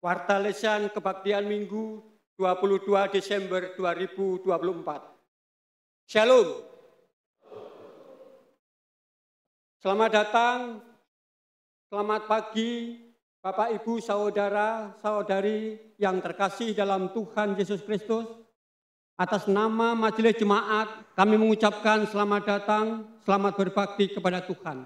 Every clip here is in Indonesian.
Warta Lesan Kebaktian Minggu 22 Desember 2024. Shalom. Selamat datang, selamat pagi Bapak Ibu Saudara Saudari yang terkasih dalam Tuhan Yesus Kristus. Atas nama Majelis Jemaat kami mengucapkan selamat datang, selamat berbakti kepada Tuhan.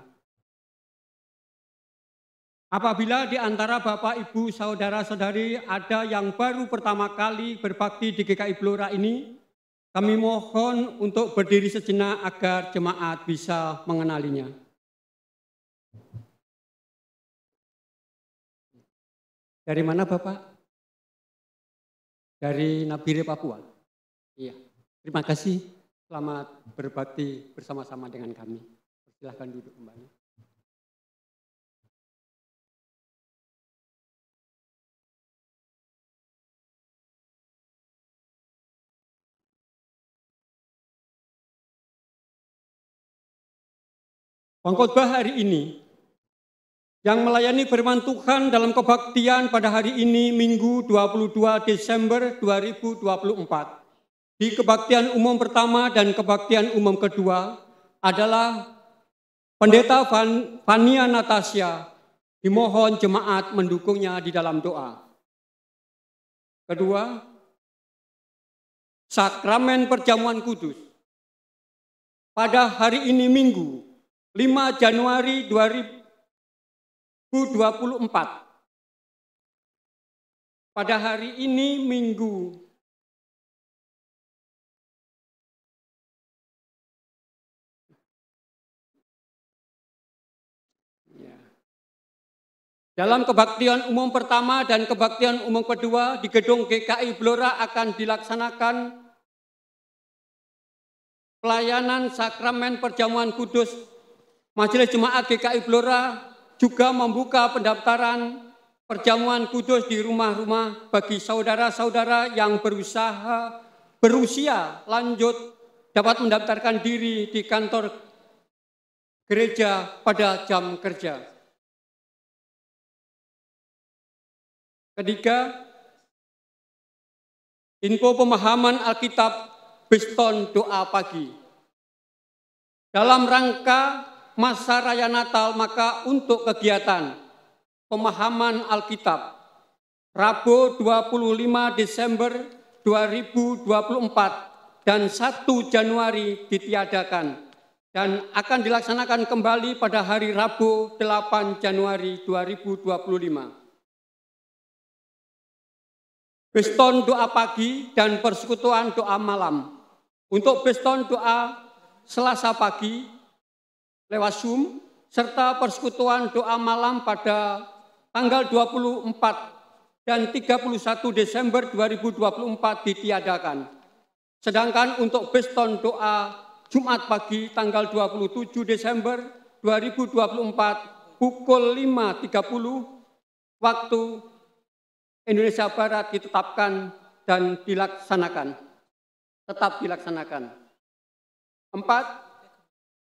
Apabila di antara Bapak, Ibu, Saudara-saudari ada yang baru pertama kali berbakti di GKI Blora ini, kami mohon untuk berdiri sejenak agar jemaat bisa mengenalinya. Dari mana Bapak? Dari Nabire, Papua? Iya, terima kasih. Selamat berbakti bersama-sama dengan kami. Silahkan duduk kembali. Pengkhotbah hari ini yang melayani firman Tuhan dalam kebaktian pada hari ini Minggu 22 Desember 2024 di kebaktian umum pertama dan kebaktian umum kedua adalah Pendeta Fania Natasha. Dimohon jemaat mendukungnya di dalam doa. Kedua, Sakramen Perjamuan Kudus. Pada hari ini Minggu 5 Januari 2024. Pada hari ini Minggu dalam kebaktian umum pertama dan kebaktian umum kedua di gedung GKI Blora akan dilaksanakan pelayanan Sakramen Perjamuan Kudus. Majelis Jemaat GKI Blora juga membuka pendaftaran perjamuan kudus di rumah-rumah bagi saudara-saudara yang berusia lanjut dapat mendaftarkan diri di kantor gereja pada jam kerja. Ketiga, info pemahaman Alkitab Beston Doa Pagi. Dalam rangka masa raya Natal, maka untuk kegiatan pemahaman Alkitab Rabu 25 Desember 2024 dan 1 Januari ditiadakan dan akan dilaksanakan kembali pada hari Rabu 8 Januari 2025. Beston doa pagi dan persekutuan doa malam. Untuk beston doa Selasa pagi lewat Zoom, serta persekutuan doa malam pada tanggal 24 dan 31 Desember 2024 ditiadakan. Sedangkan untuk beston doa Jumat pagi tanggal 27 Desember 2024 pukul 5.30 waktu Indonesia Barat ditetapkan dan dilaksanakan. Tetap dilaksanakan. 4.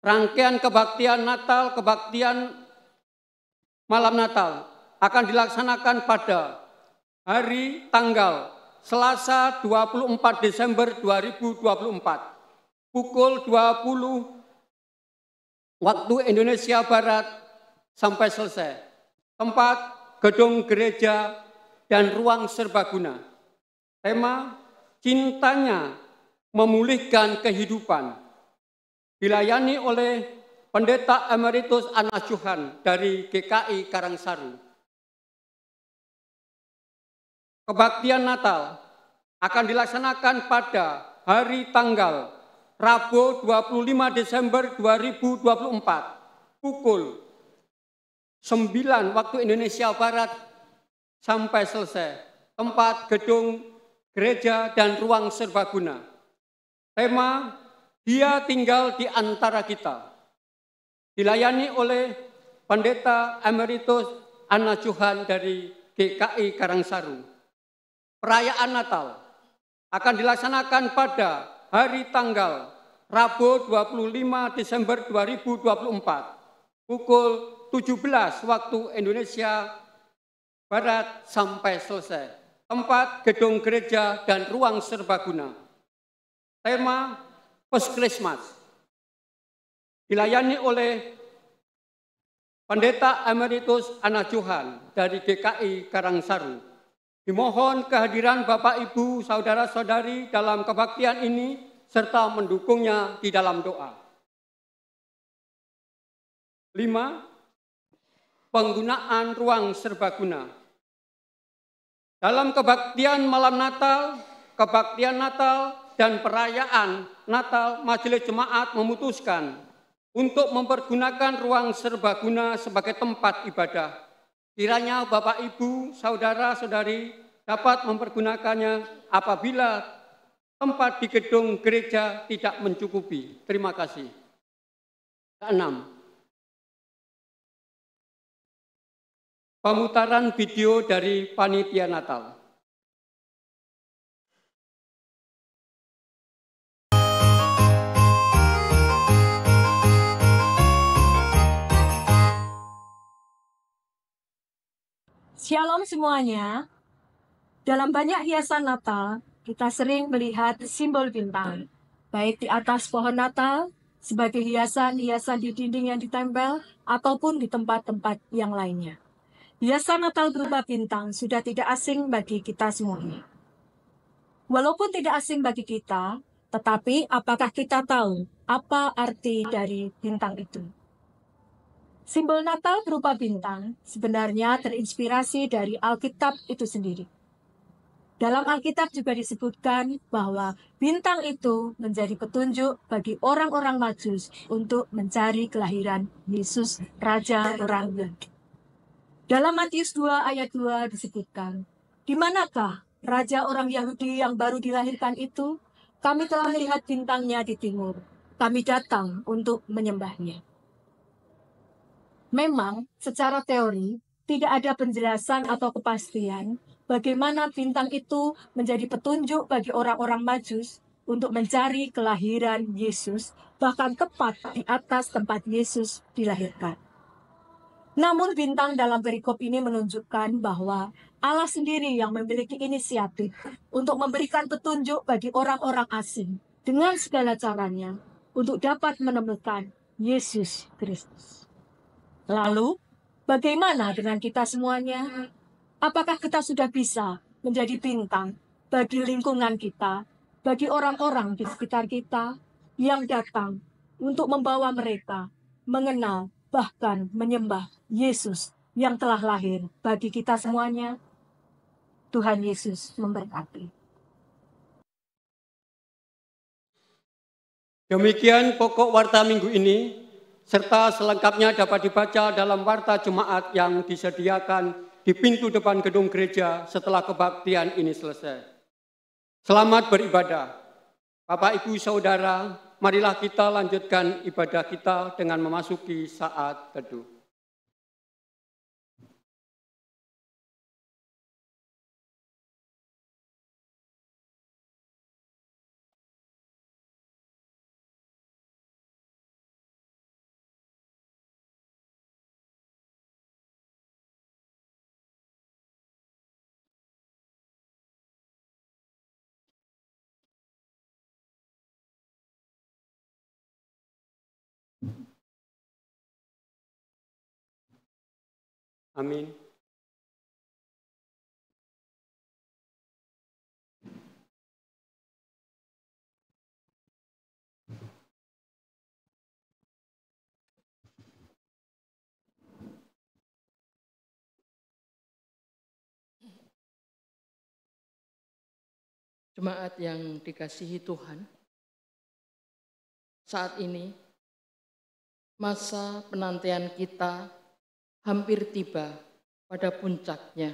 Rangkaian kebaktian Natal, kebaktian malam Natal akan dilaksanakan pada hari tanggal Selasa 24 Desember 2024 pukul 20 waktu Indonesia Barat sampai selesai. Tempat gedung gereja dan ruang serbaguna. Tema cintanya memulihkan kehidupan. Dilayani oleh Pendeta Emeritus Anas Johan dari GKI Karangsaru. Kebaktian Natal akan dilaksanakan pada hari tanggal Rabu 25 Desember 2024 pukul 9 waktu Indonesia Barat sampai selesai. Tempat gedung gereja dan ruang serbaguna. Tema Dia tinggal di antara kita. Dilayani oleh Pendeta Emeritus Anas Johan dari GKI Karangsaru. Perayaan Natal akan dilaksanakan pada hari tanggal Rabu 25 Desember 2024 pukul 17 waktu Indonesia barat sampai selesai. Tempat, gedung gereja, dan ruang serbaguna. Tema Post Christmas. Dilayani oleh Pendeta Emeritus Ana Johan dari GKI Karangsaru. Dimohon kehadiran Bapak, Ibu, Saudara-saudari dalam kebaktian ini serta mendukungnya di dalam doa. 5. Penggunaan ruang serbaguna. Dalam kebaktian malam Natal, kebaktian Natal, dan perayaan Natal, Majelis Jemaat memutuskan untuk mempergunakan ruang serbaguna sebagai tempat ibadah. Kiranya Bapak, Ibu, Saudara-saudari dapat mempergunakannya apabila tempat di gedung gereja tidak mencukupi. Terima kasih. 6. Pemutaran video dari Panitia Natal. Shalom semuanya. Dalam banyak hiasan Natal, kita sering melihat simbol bintang, baik di atas pohon Natal, sebagai hiasan-hiasan di dinding yang ditempel, ataupun di tempat-tempat yang lainnya. Hiasan Natal berupa bintang sudah tidak asing bagi kita semuanya. Walaupun tidak asing bagi kita, tetapi apakah kita tahu apa arti dari bintang itu? Simbol Natal berupa bintang sebenarnya terinspirasi dari Alkitab itu sendiri. Dalam Alkitab juga disebutkan bahwa bintang itu menjadi petunjuk bagi orang-orang Majus untuk mencari kelahiran Yesus, Raja orang Yahudi. Dalam Matius 2 ayat 2 disebutkan, "Di manakah Raja orang Yahudi yang baru dilahirkan itu? Kami telah melihat bintangnya di timur. Kami datang untuk menyembahnya." Memang, secara teori, tidak ada penjelasan atau kepastian bagaimana bintang itu menjadi petunjuk bagi orang-orang Majus untuk mencari kelahiran Yesus, bahkan tepat di atas tempat Yesus dilahirkan. Namun bintang dalam perikop ini menunjukkan bahwa Allah sendiri yang memiliki inisiatif untuk memberikan petunjuk bagi orang-orang asing dengan segala caranya untuk dapat menemukan Yesus Kristus. Lalu, bagaimana dengan kita semuanya? Apakah kita sudah bisa menjadi bintang bagi lingkungan kita, bagi orang-orang di sekitar kita yang datang untuk membawa mereka mengenal bahkan menyembah Yesus yang telah lahir bagi kita semuanya? Tuhan Yesus memberkati. Demikian pokok warta minggu ini, serta selengkapnya dapat dibaca dalam warta jemaat yang disediakan di pintu depan gedung gereja setelah kebaktian ini selesai. Selamat beribadah. Bapak, Ibu, Saudara, marilah kita lanjutkan ibadah kita dengan memasuki saat teduh. Amin. Jemaat yang dikasihi Tuhan, saat ini masa penantian kita hampir tiba pada puncaknya.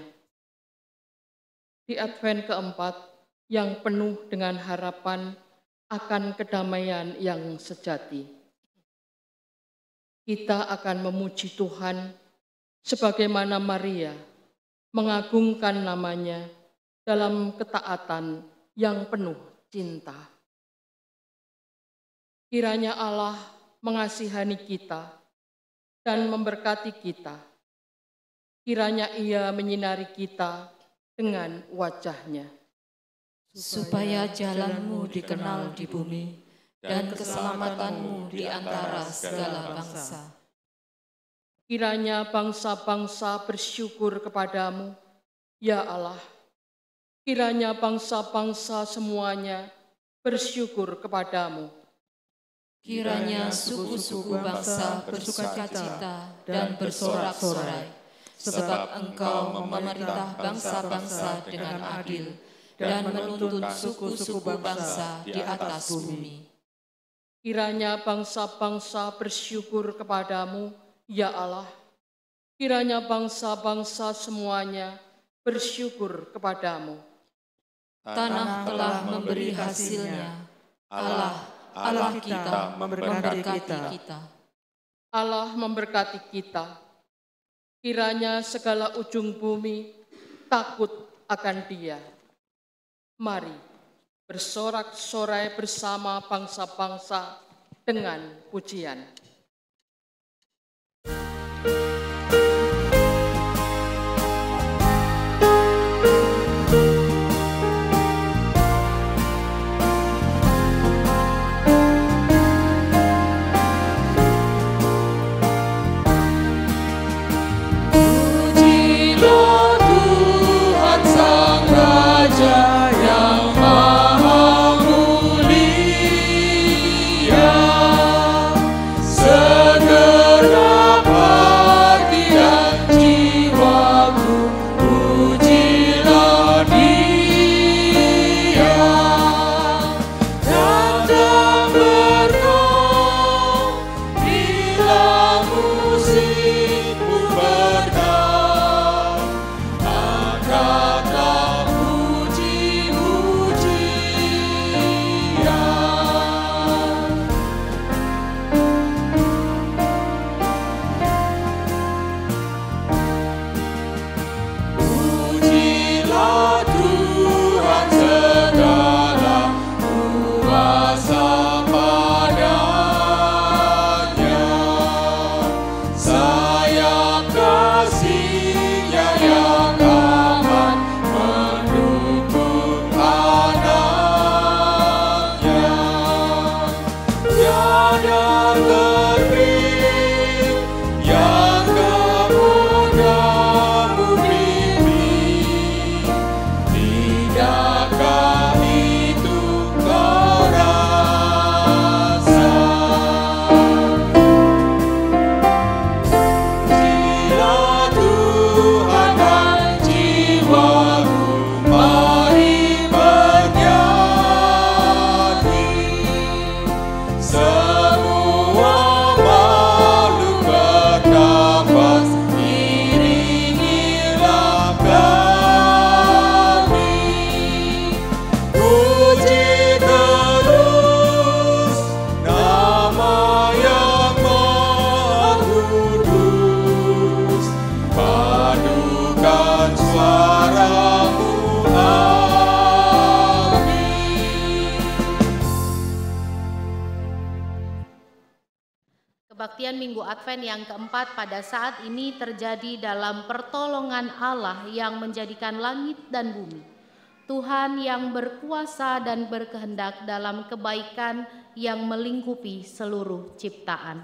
Di Advent keempat yang penuh dengan harapan akan kedamaian yang sejati. Kita akan memuji Tuhan sebagaimana Maria mengagungkan namanya dalam ketaatan yang penuh cinta. Kiranya Allah mengasihani kita dan memberkati kita. Kiranya Ia menyinari kita dengan wajah-Nya, supaya jalan-Mu dikenal di bumi dan keselamatan-Mu di antara segala bangsa. Kiranya bangsa-bangsa bersyukur kepadamu, ya Allah. Kiranya bangsa-bangsa semuanya bersyukur kepadamu. Kiranya suku-suku bangsa bersukacita dan bersorak-sorai, sebab Engkau memerintah bangsa-bangsa dengan adil dan menuntun suku-suku bangsa di atas bumi. Kiranya bangsa-bangsa bersyukur kepadamu, ya Allah. Kiranya bangsa-bangsa semuanya bersyukur kepadamu. Tanah telah memberi hasilnya. Allah kita memberkati kita. Allah memberkati kita. Kiranya segala ujung bumi takut akan Dia. Mari bersorak-sorai bersama bangsa-bangsa dengan pujian. Kebaktian Minggu Advent yang keempat pada saat ini terjadi dalam pertolongan Allah yang menjadikan langit dan bumi. Tuhan yang berkuasa dan berkehendak dalam kebaikan yang melingkupi seluruh ciptaan.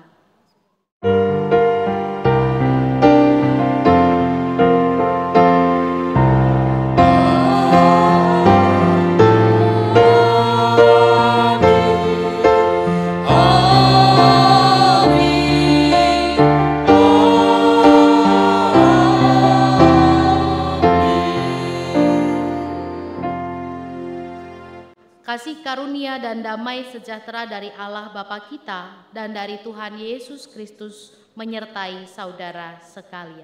Kasih karunia dan damai sejahtera dari Allah Bapa kita dan dari Tuhan Yesus Kristus menyertai saudara sekalian.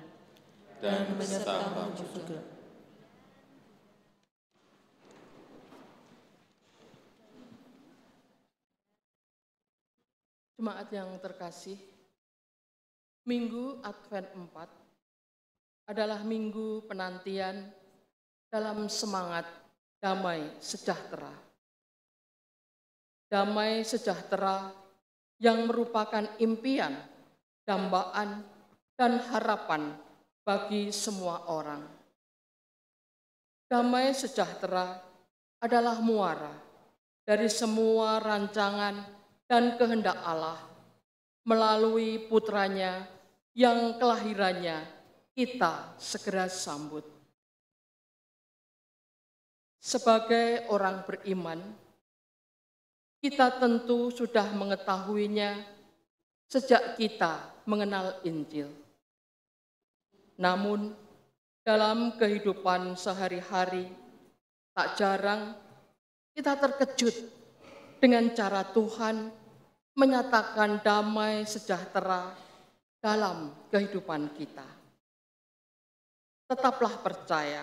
Dan menyertamu juga. Jemaat yang terkasih, Minggu Advent 4 adalah minggu penantian dalam semangat damai sejahtera. Damai sejahtera yang merupakan impian, dambaan, dan harapan bagi semua orang. Damai sejahtera adalah muara dari semua rancangan dan kehendak Allah melalui putranya yang kelahirannya kita segera sambut. Sebagai orang beriman, kita tentu sudah mengetahuinya sejak kita mengenal Injil. Namun, dalam kehidupan sehari-hari, tak jarang kita terkejut dengan cara Tuhan menyatakan damai sejahtera dalam kehidupan kita. Tetaplah percaya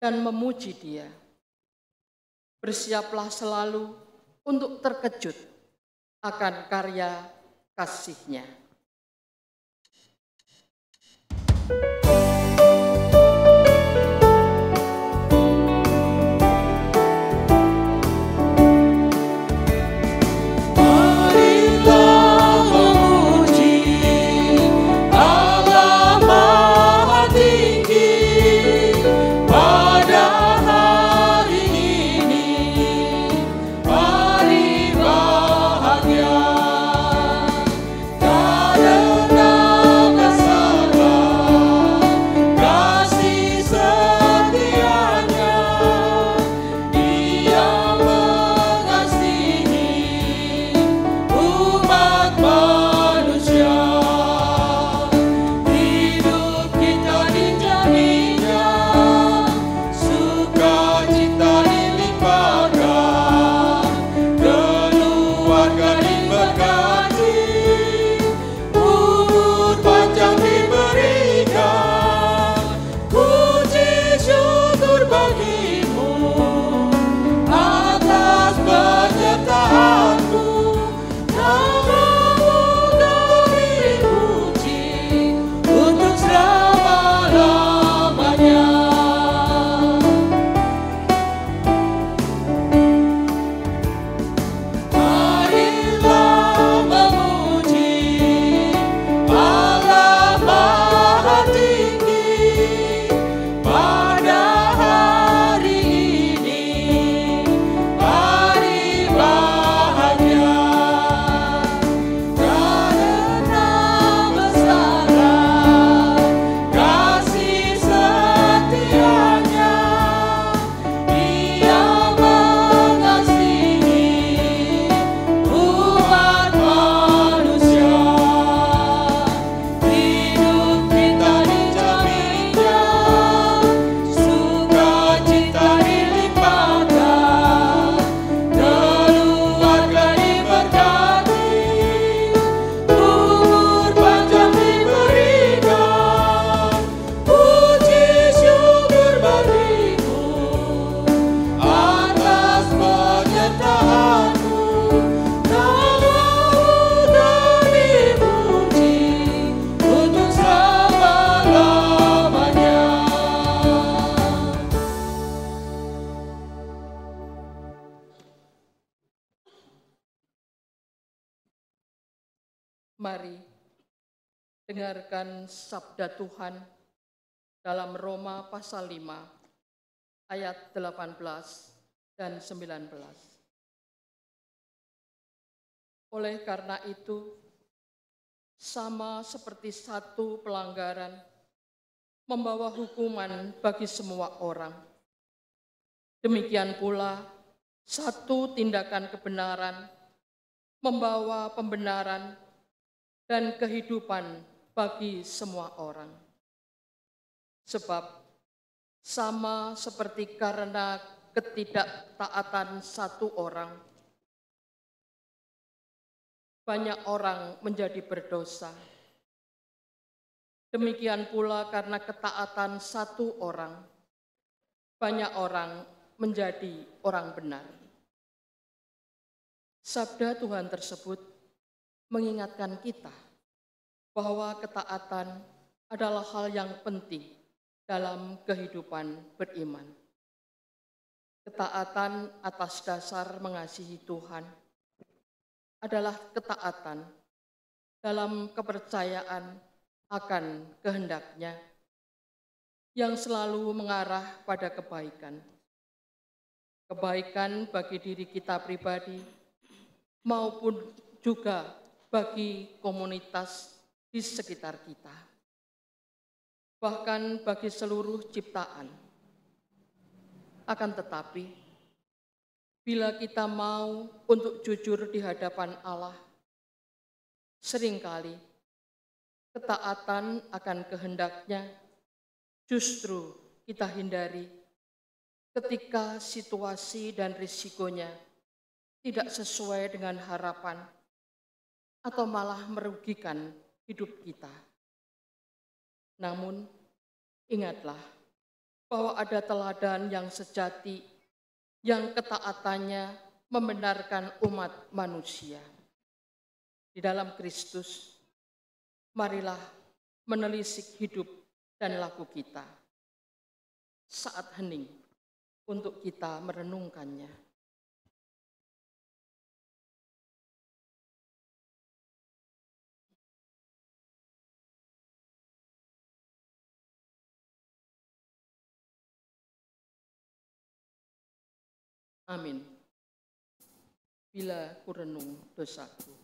dan memuji Dia. Bersiaplah selalu untuk terkejut akan karya kasih-Nya. Mari dengarkan sabda Tuhan dalam Roma pasal 5 ayat 18 dan 19. Oleh karena itu, sama seperti satu pelanggaran membawa hukuman bagi semua orang, demikian pula satu tindakan kebenaran membawa pembenaran dan kehidupan bagi semua orang. Sebab sama seperti karena ketidaktaatan satu orang, banyak orang menjadi berdosa. Demikian pula karena ketaatan satu orang, banyak orang menjadi orang benar. Sabda Tuhan tersebut mengingatkan kita bahwa ketaatan adalah hal yang penting dalam kehidupan beriman. Ketaatan atas dasar mengasihi Tuhan adalah ketaatan dalam kepercayaan akan kehendak-Nya yang selalu mengarah pada kebaikan. Kebaikan bagi diri kita pribadi maupun juga bagi komunitas di sekitar kita. Bahkan bagi seluruh ciptaan. Akan tetapi, bila kita mau untuk jujur di hadapan Allah, seringkali ketaatan akan kehendaknya justru kita hindari ketika situasi dan risikonya tidak sesuai dengan harapan atau malah merugikan hidup kita. Namun, ingatlah bahwa ada teladan yang sejati yang ketaatannya membenarkan umat manusia. Di dalam Kristus, marilah menelisik hidup dan laku kita. Saat hening untuk kita merenungkannya. Amin. Bila kurenung dosaku.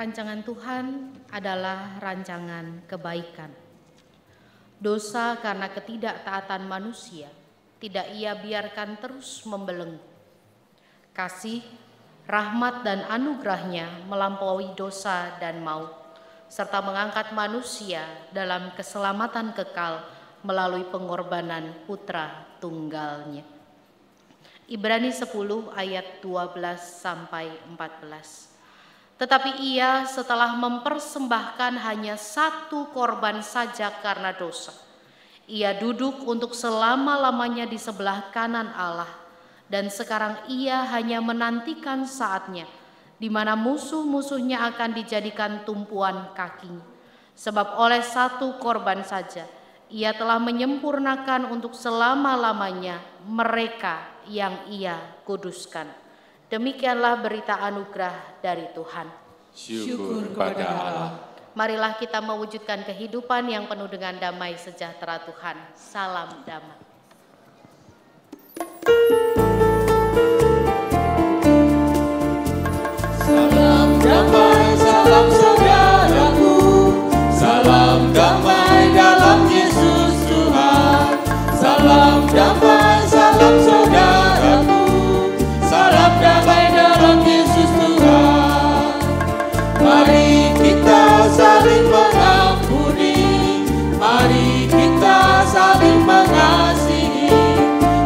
Rancangan Tuhan adalah rancangan kebaikan. Dosa karena ketidaktaatan manusia tidak Ia biarkan terus membelenggu. Kasih rahmat dan anugerah-Nya melampaui dosa dan maut, serta mengangkat manusia dalam keselamatan kekal melalui pengorbanan Putra Tunggal-Nya. Ibrani 10 ayat 12-14. Tetapi Ia setelah mempersembahkan hanya satu korban saja karena dosa, Ia duduk untuk selama-lamanya di sebelah kanan Allah, dan sekarang Ia hanya menantikan saatnya di mana musuh-musuhnya akan dijadikan tumpuan kakinya. Sebab oleh satu korban saja Ia telah menyempurnakan untuk selama-lamanya mereka yang Ia kuduskan. Demikianlah berita anugerah dari Tuhan. Syukur kepada Allah. Marilah kita mewujudkan kehidupan yang penuh dengan damai sejahtera Tuhan. Salam damai. Salam damai, salam saudaraku, salam damai dalam Yesus Tuhan. Salam damai, salam saudaraku, salam damai dalam Yesus Tuhan. Mari kita saling mengampuni, mari kita saling mengasihi,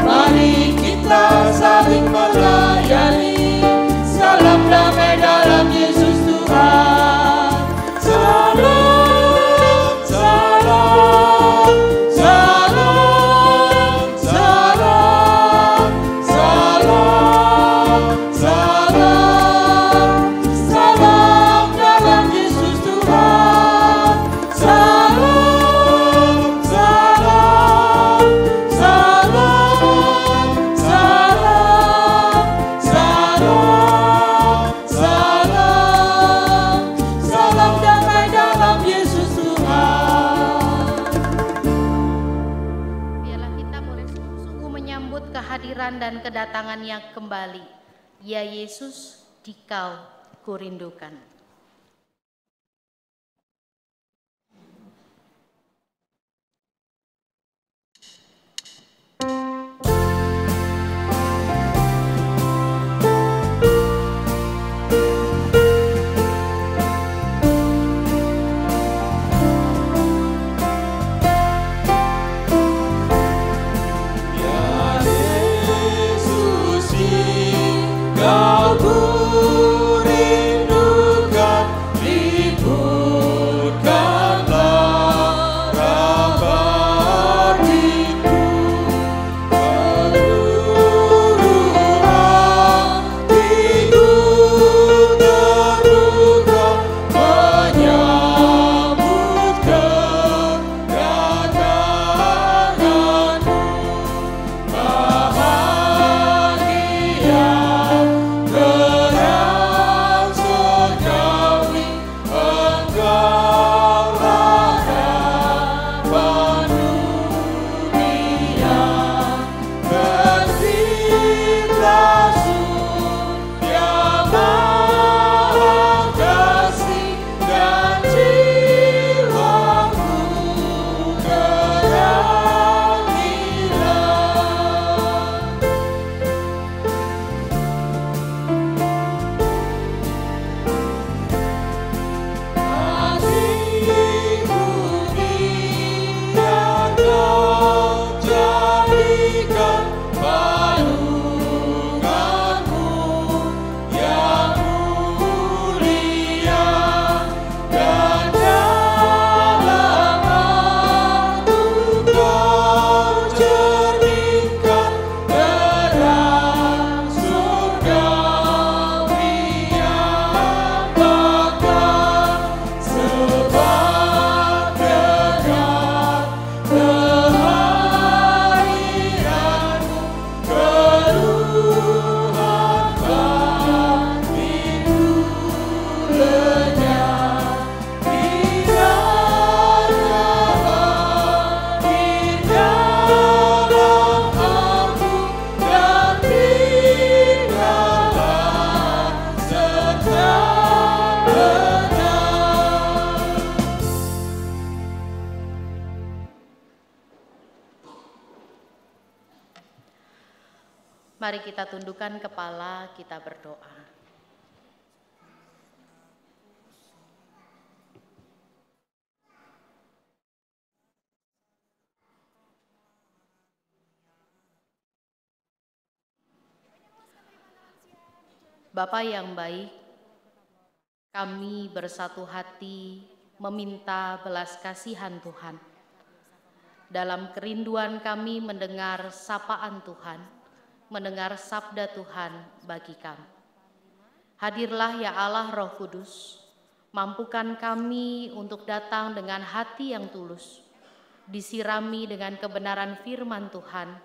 mari kita saling melayani. Salam damai dalam Yesus Tuhan. Salam, salam, salam, salam, salam, salam, salam dalam Yesus Tuhan. Salam, salam, salam, salam, salam, salam, salam damai dalam Yesus Tuhan. Biarlah kita boleh sungguh-sungguh menyambut kehadiran dan kedatangan-Nya kembali. Ya Yesus, Dikau kurindukan. Ya Yesus, Kau kurindukan, liburkanlah kabar itu. Seluruh hatiku terbuka menyambut kedatangan-Mu. Bahagia terang surgawi, Engkaulah harapan dunia. Tercipta surga Maha Kasih, dan jiwaku terangilah. Hatiku biar Kau jadikan palunganmu yang mulia, dan dalam aku Kau jernihkan terang surgawi yang bakal. Sebab dekat kehadiran-Mu, keluhan batinku lenyap. Tinggallah di dalam aku, dan tinggallah serta benar. Mari kita tundukkan kepala, kita berdoa. Bapa yang baik, kami bersatu hati meminta belas kasihan Tuhan. Dalam kerinduan kami mendengar sapaan Tuhan, mendengar sabda Tuhan bagi kami. Hadirlah ya Allah Roh Kudus, mampukan kami untuk datang dengan hati yang tulus, disirami dengan kebenaran firman Tuhan,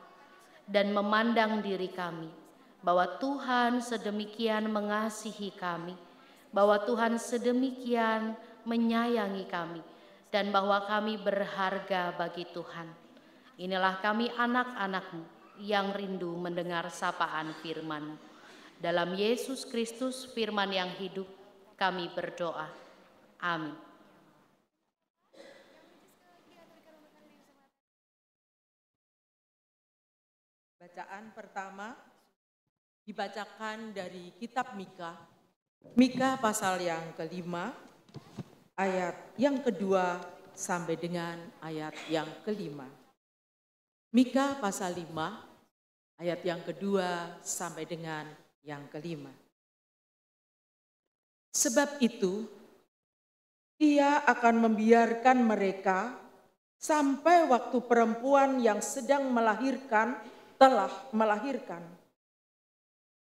dan memandang diri kami, bahwa Tuhan sedemikian mengasihi kami, bahwa Tuhan sedemikian menyayangi kami, dan bahwa kami berharga bagi Tuhan. Inilah kami anak-anak-Mu yang rindu mendengar sapaan firman-Mu. Dalam Yesus Kristus firman yang hidup, kami berdoa. Amin. Bacaan pertama dibacakan dari kitab Mika. Mika pasal yang kelima, ayat yang kedua sampai dengan ayat yang kelima. Mika pasal 5, ayat yang kedua sampai dengan yang kelima. Sebab itu, Ia akan membiarkan mereka sampai waktu perempuan yang sedang melahirkan telah melahirkan.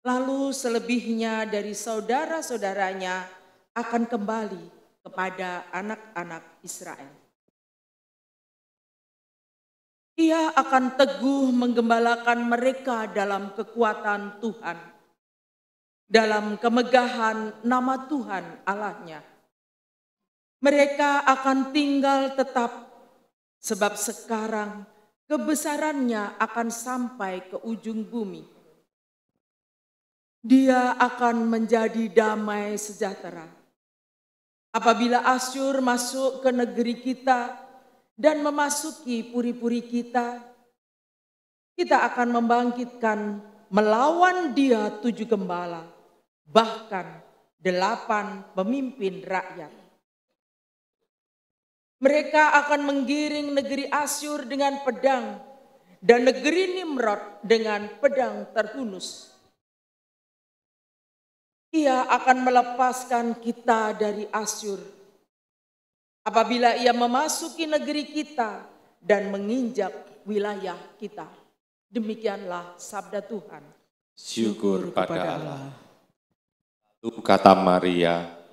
Lalu selebihnya dari saudara-saudaranya akan kembali kepada anak-anak Israel. Ia akan teguh menggembalakan mereka dalam kekuatan Tuhan, dalam kemegahan nama Tuhan Allahnya. Mereka akan tinggal tetap, sebab sekarang kebesarannya akan sampai ke ujung bumi. Dia akan menjadi damai sejahtera. Apabila Asyur masuk ke negeri kita dan memasuki puri-puri kita, kita akan membangkitkan melawan dia 7 gembala, bahkan 8 pemimpin rakyat. Mereka akan menggiring negeri Asyur dengan pedang dan negeri Nimrod dengan pedang terhunus. Ia akan melepaskan kita dari Asyur apabila ia memasuki negeri kita dan menginjak wilayah kita. Demikianlah sabda Tuhan. Syukur pada Allah. Lalu kata Maria,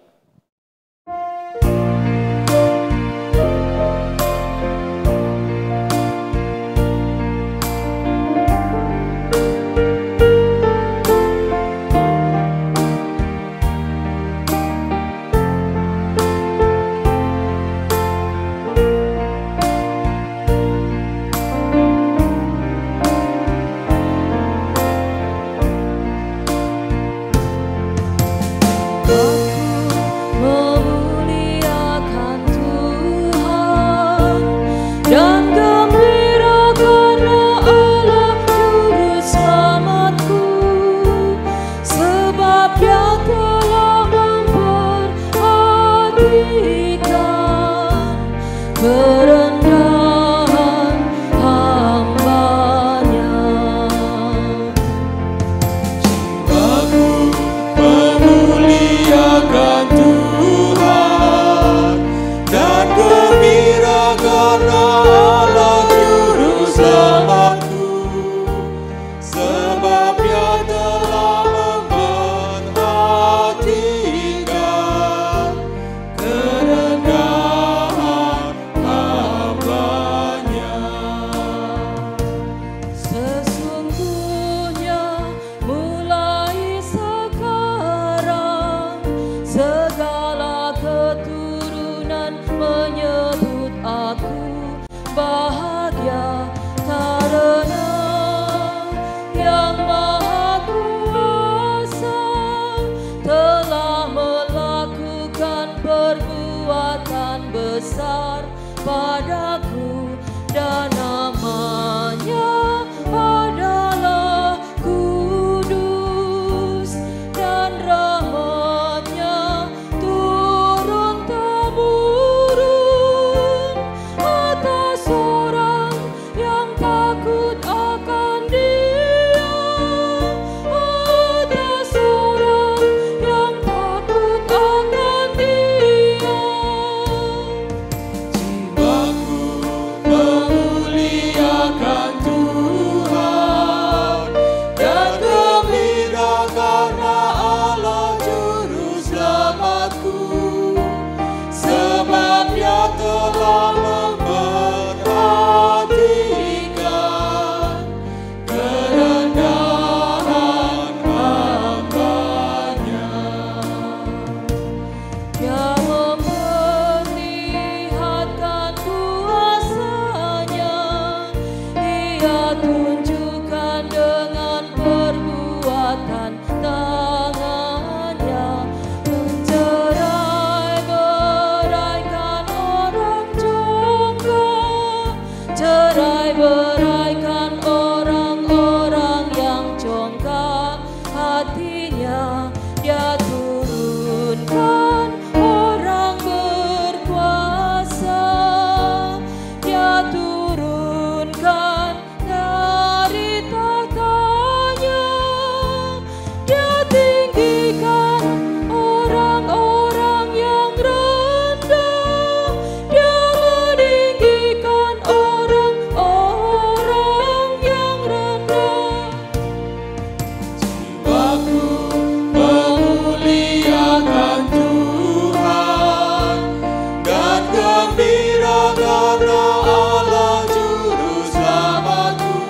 karena Allah juru selamatku,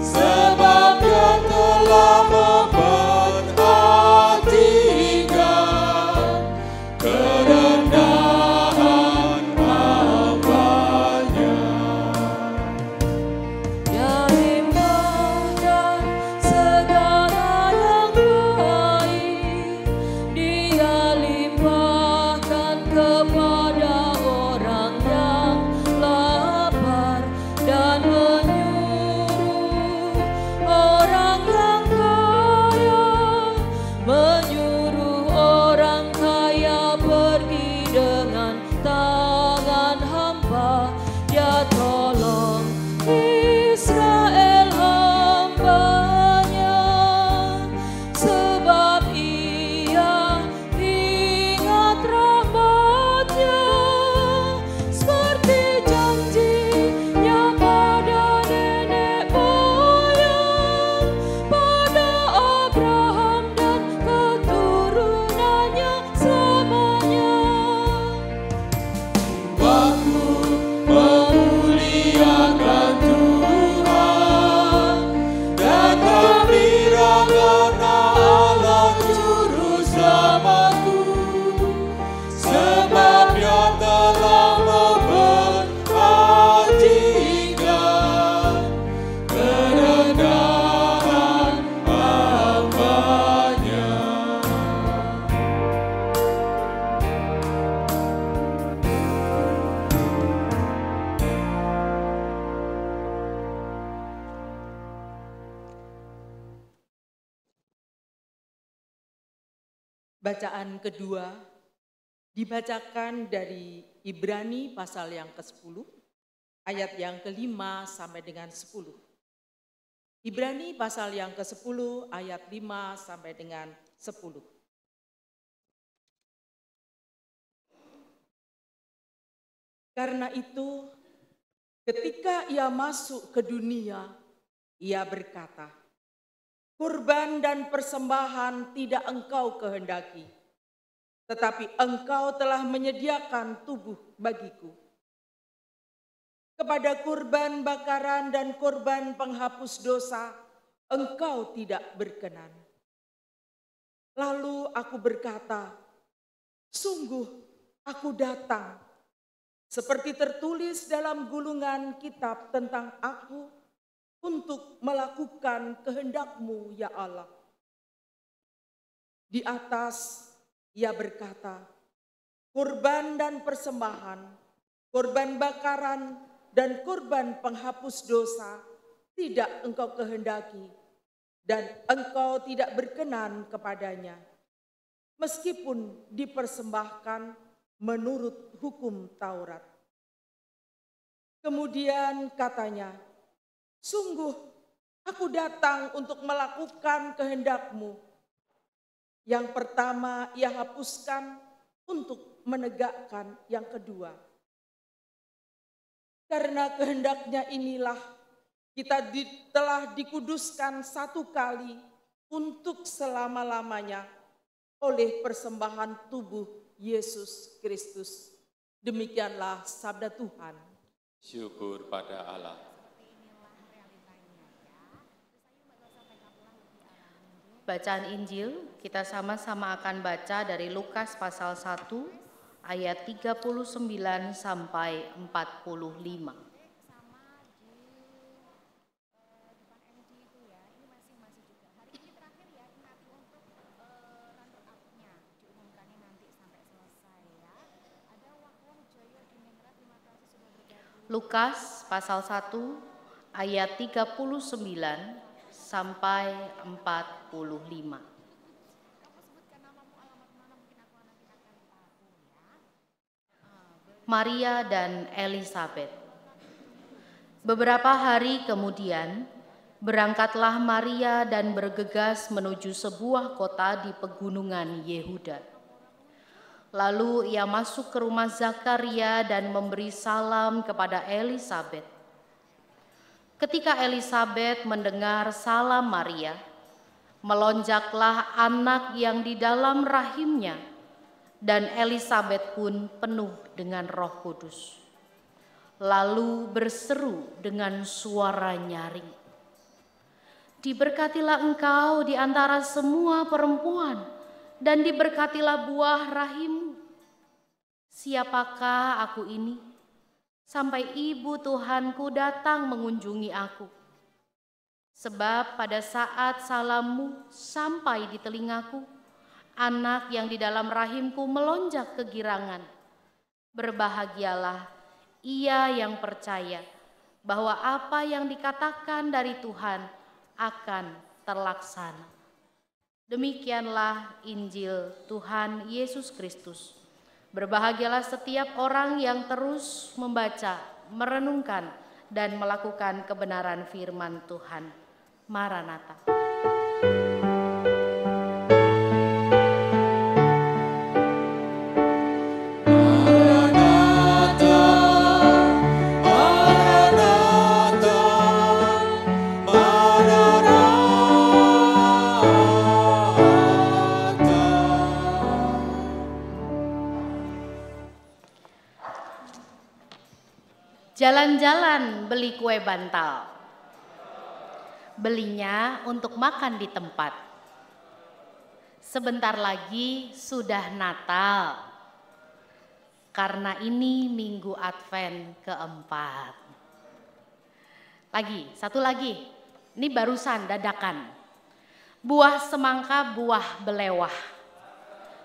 sebab Dia telah memperhatikan kerendahan hamba-Nya. Dia limpahkan segala yang baik, Dia limpahkan kepada orang yang lapar, dan menyuruh orang yang kaya, menyuruh orang kaya pergi dengan tangan hamba. Dia tolong Israel hamba-Nya, sebab Ia ingat rahmat-Nya, seperti janji-Nya pada nenek moyang, pada Abraham dan keturunannya selamanya. Waktu memuliakan Tuhan dan gembira karena Allah juru selamatku, sebab Dia telah memperhatikan kerendahan hamba-Nya. Bacaan kedua dibacakan dari Ibrani pasal yang ke-10, ayat yang ke-5 sampai dengan 10. Ibrani pasal yang ke-10, ayat 5 sampai dengan 10. Karena itu, ketika Ia masuk ke dunia, Ia berkata, "Kurban dan persembahan tidak Engkau kehendaki, tetapi Engkau telah menyediakan tubuh bagiku. Kepada kurban bakaran dan kurban penghapus dosa, Engkau tidak berkenan." Lalu aku berkata, "Sungguh aku datang, seperti tertulis dalam gulungan kitab tentang aku, untuk melakukan kehendak-Mu, ya Allah." Di atas Ia berkata, "Kurban dan persembahan, kurban bakaran dan kurban penghapus dosa tidak Engkau kehendaki, dan Engkau tidak berkenan kepadanya, meskipun dipersembahkan menurut hukum Taurat." Kemudian katanya, "Sungguh aku datang untuk melakukan kehendak-Mu." Yang pertama Ia hapuskan untuk menegakkan yang kedua. Karena kehendak-Nya inilah kita telah dikuduskan satu kali untuk selama-lamanya oleh persembahan tubuh Yesus Kristus. Demikianlah sabda Tuhan. Syukur pada Allah. Bacaan Injil kita sama-sama akan baca dari Lukas pasal 1 ayat 39 sampai 45. Lukas pasal 1 ayat 39 sampai 45. Maria dan Elisabet. Beberapa hari kemudian, berangkatlah Maria dan bergegas menuju sebuah kota di pegunungan Yehuda. Lalu ia masuk ke rumah Zakaria dan memberi salam kepada Elisabet. Ketika Elisabet mendengar salam Maria, melonjaklah anak yang di dalam rahimnya, dan Elisabet pun penuh dengan Roh Kudus. lalu berseru dengan suara nyaring, "Diberkatilah engkau di antara semua perempuan, dan diberkatilah buah rahimmu. Siapakah aku ini, sampai ibu Tuhanku datang mengunjungi aku? Sebab pada saat salammu sampai di telingaku, anak yang di dalam rahimku melonjak kegirangan. Berbahagialah ia yang percaya bahwa apa yang dikatakan dari Tuhan akan terlaksana." Demikianlah Injil Tuhan Yesus Kristus. Berbahagialah setiap orang yang terus membaca, merenungkan, dan melakukan kebenaran firman Tuhan. Maranatha. Jalan-jalan beli kue bantal. Belinya untuk makan di tempat. Sebentar lagi sudah Natal. Karena ini Minggu Advent keempat. Satu lagi. Ini barusan dadakan. Buah semangka, buah belewah.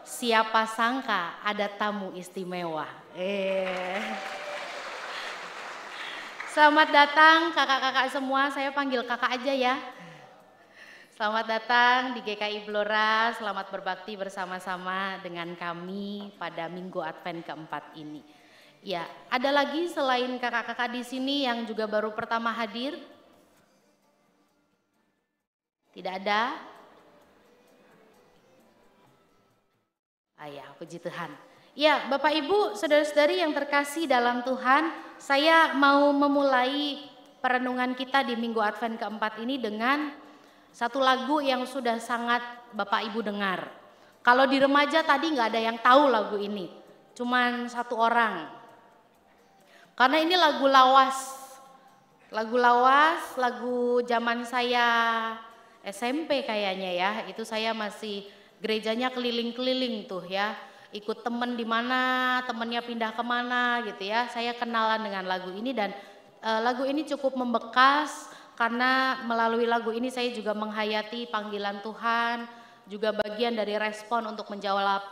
Siapa sangka ada tamu istimewa. Selamat datang kakak-kakak semua, saya panggil kakak aja ya. Selamat datang di GKI Blora, selamat berbakti bersama-sama dengan kami pada Minggu Advent keempat ini. Ya, ada lagi selain kakak-kakak di sini yang juga baru pertama hadir? Tidak ada? Ya, puji Tuhan. Ya, Bapak Ibu, saudara-saudari yang terkasih dalam Tuhan, saya mau memulai perenungan kita di Minggu Advent keempat ini dengan satu lagu yang sudah sangat Bapak Ibu dengar. Kalau di remaja tadi nggak ada yang tahu lagu ini, cuman satu orang. Karena ini lagu lawas. Lagu zaman saya SMP kayaknya ya, itu saya masih gerejanya keliling-keliling tuh ya. Ikut temen di mana, temennya pindah kemana gitu ya. Saya kenalan dengan lagu ini dan lagu ini cukup membekas karena melalui lagu ini saya juga menghayati panggilan Tuhan, juga bagian dari respon untuk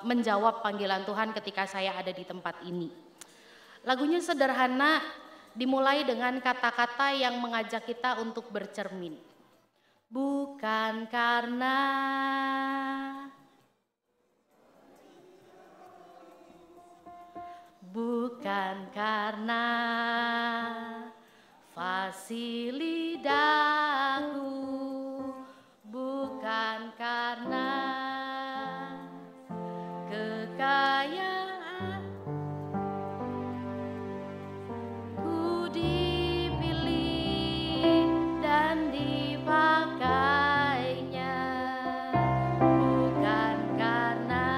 menjawab panggilan Tuhan ketika saya ada di tempat ini. Lagunya sederhana, dimulai dengan kata-kata yang mengajak kita untuk bercermin. Bukan karena fasilitasku, bukan karena kekayaan, ku dipilih dan dipakainya, bukan karena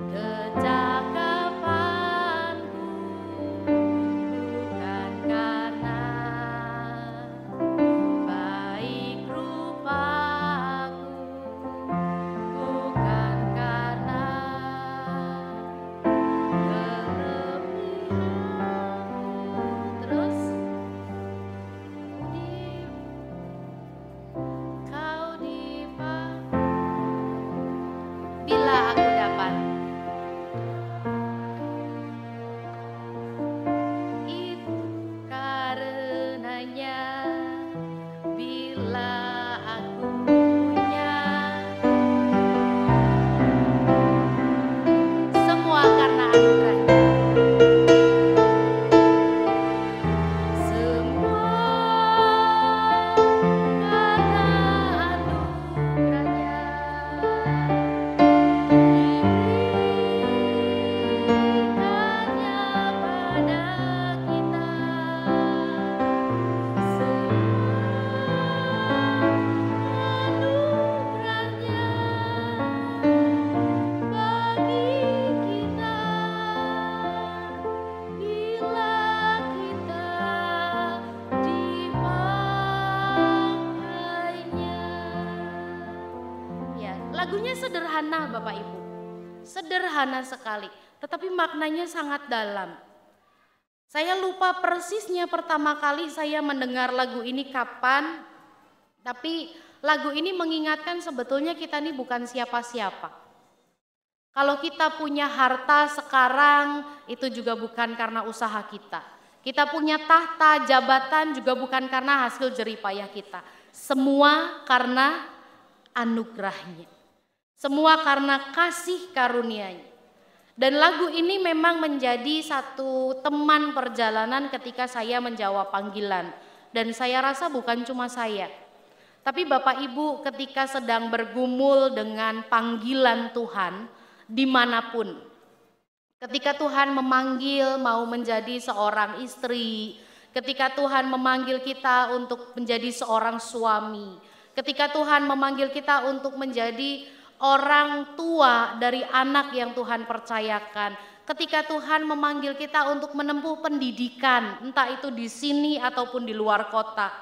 kecakapanku, bukan karena Lagunya sederhana Bapak Ibu, sederhana sekali, tetapi maknanya sangat dalam. Saya lupa persisnya pertama kali saya mendengar lagu ini kapan, tapi lagu ini mengingatkan sebetulnya kita ini bukan siapa-siapa. Kalau kita punya harta sekarang itu juga bukan karena usaha kita. Kita punya tahta, jabatan juga bukan karena hasil jerih payah kita. Semua karena anugerahnya. Semua karena kasih karunia-Nya. Dan lagu ini memang menjadi satu teman perjalanan ketika saya menjawab panggilan. Dan saya rasa bukan cuma saya. Tapi Bapak Ibu ketika sedang bergumul dengan panggilan Tuhan dimanapun. Ketika Tuhan memanggil mau menjadi seorang istri. Ketika Tuhan memanggil kita untuk menjadi seorang suami. Ketika Tuhan memanggil kita untuk menjadi orang tua dari anak yang Tuhan percayakan. Ketika Tuhan memanggil kita untuk menempuh pendidikan, entah itu di sini ataupun di luar kota.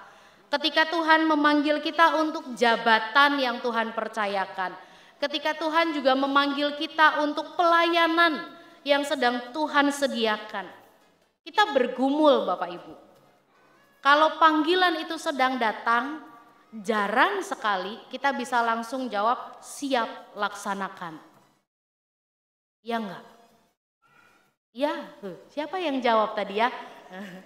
Ketika Tuhan memanggil kita untuk jabatan yang Tuhan percayakan. Ketika Tuhan juga memanggil kita untuk pelayanan yang sedang Tuhan sediakan. Kita bergumul Bapak Ibu. Kalau panggilan itu sedang datang, jarang sekali kita bisa langsung jawab siap laksanakan. Iya enggak? Iya, siapa yang jawab tadi ya?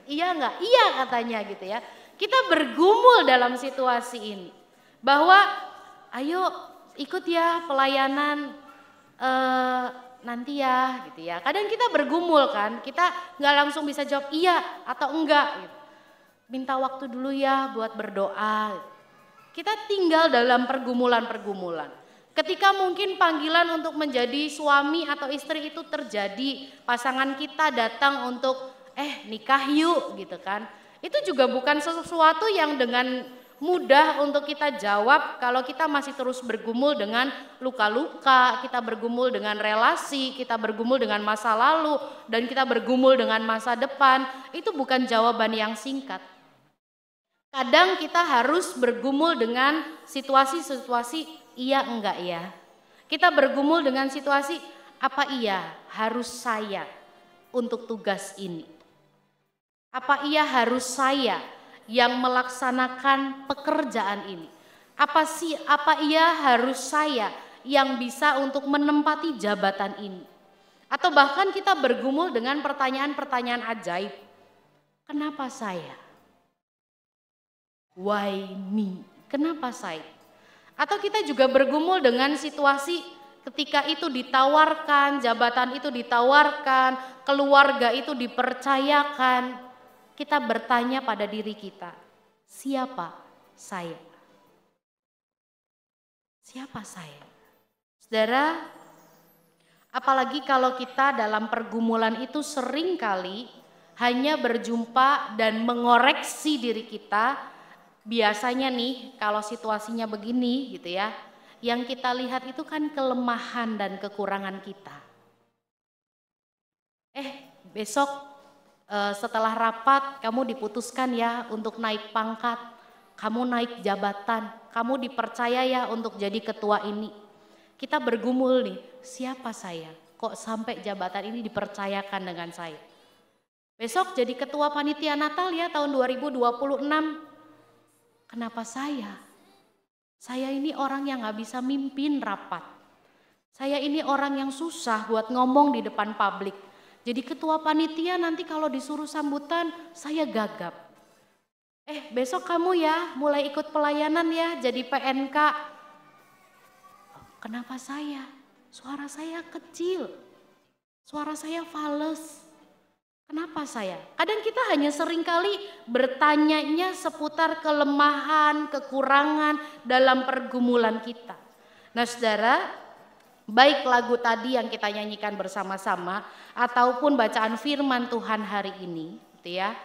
Iya enggak? Iya katanya gitu ya. Kita bergumul dalam situasi ini. Bahwa ayo ikut ya pelayanan nanti ya gitu ya. Kadang kita bergumul kan, kita nggak langsung bisa jawab iya atau enggak gitu. Minta waktu dulu ya buat berdoa. Kita tinggal dalam pergumulan-pergumulan. Ketika mungkin panggilan untuk menjadi suami atau istri itu terjadi, pasangan kita datang untuk nikah yuk gitu kan. Itu juga bukan sesuatu yang dengan mudah untuk kita jawab kalau kita masih terus bergumul dengan luka-luka, kita bergumul dengan relasi, kita bergumul dengan masa lalu, dan kita bergumul dengan masa depan. Itu bukan jawaban yang singkat. Kadang kita harus bergumul dengan situasi-situasi iya enggak ya. Kita bergumul dengan situasi apa iya harus saya untuk tugas ini. Apa iya harus saya yang melaksanakan pekerjaan ini. Apa iya harus saya yang bisa untuk menempati jabatan ini. Atau bahkan kita bergumul dengan pertanyaan-pertanyaan ajaib. Kenapa saya? Why me? Kenapa saya? Atau kita juga bergumul dengan situasi ketika itu ditawarkan, jabatan itu ditawarkan, keluarga itu dipercayakan. Kita bertanya pada diri kita, siapa saya? Siapa saya? Saudara, apalagi kalau kita dalam pergumulan itu seringkali hanya berjumpa dan mengoreksi diri kita. Biasanya nih kalau situasinya begini gitu ya, yang kita lihat itu kan kelemahan dan kekurangan kita. Besok setelah rapat kamu diputuskan ya untuk naik pangkat, kamu naik jabatan, kamu dipercaya ya untuk jadi ketua ini. Kita bergumul nih, siapa saya? Kok sampai jabatan ini dipercayakan dengan saya? Besok jadi ketua panitia Natal ya tahun 2026. Kenapa saya? Saya ini orang yang gak bisa mimpin rapat. Saya ini orang yang susah buat ngomong di depan publik. Jadi ketua panitia nanti kalau disuruh sambutan saya gagap. Besok kamu ya mulai ikut pelayanan ya jadi PNK. Kenapa saya? Suara saya kecil. Suara saya fales. Kenapa saya? Kadang kita hanya seringkali bertanyanya seputar kelemahan, kekurangan dalam pergumulan kita. Nah saudara, baik lagu tadi yang kita nyanyikan bersama-sama ataupun bacaan firman Tuhan hari ini, gitu ya,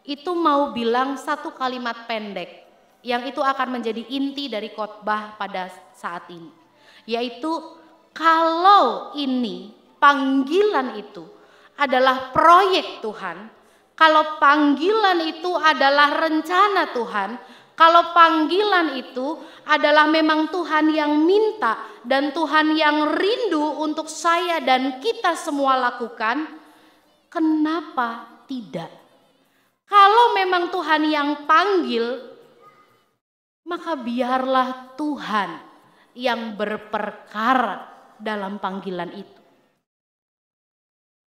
itu mau bilang satu kalimat pendek yang itu akan menjadi inti dari khotbah pada saat ini. Yaitu kalau ini panggilan itu adalah proyek Tuhan, kalau panggilan itu adalah rencana Tuhan, Kalau panggilan itu adalah memang Tuhan yang minta dan Tuhan yang rindu untuk saya dan kita semua lakukan, kenapa tidak? Kalau memang Tuhan yang panggil, maka biarlah Tuhan yang berperkara dalam panggilan itu.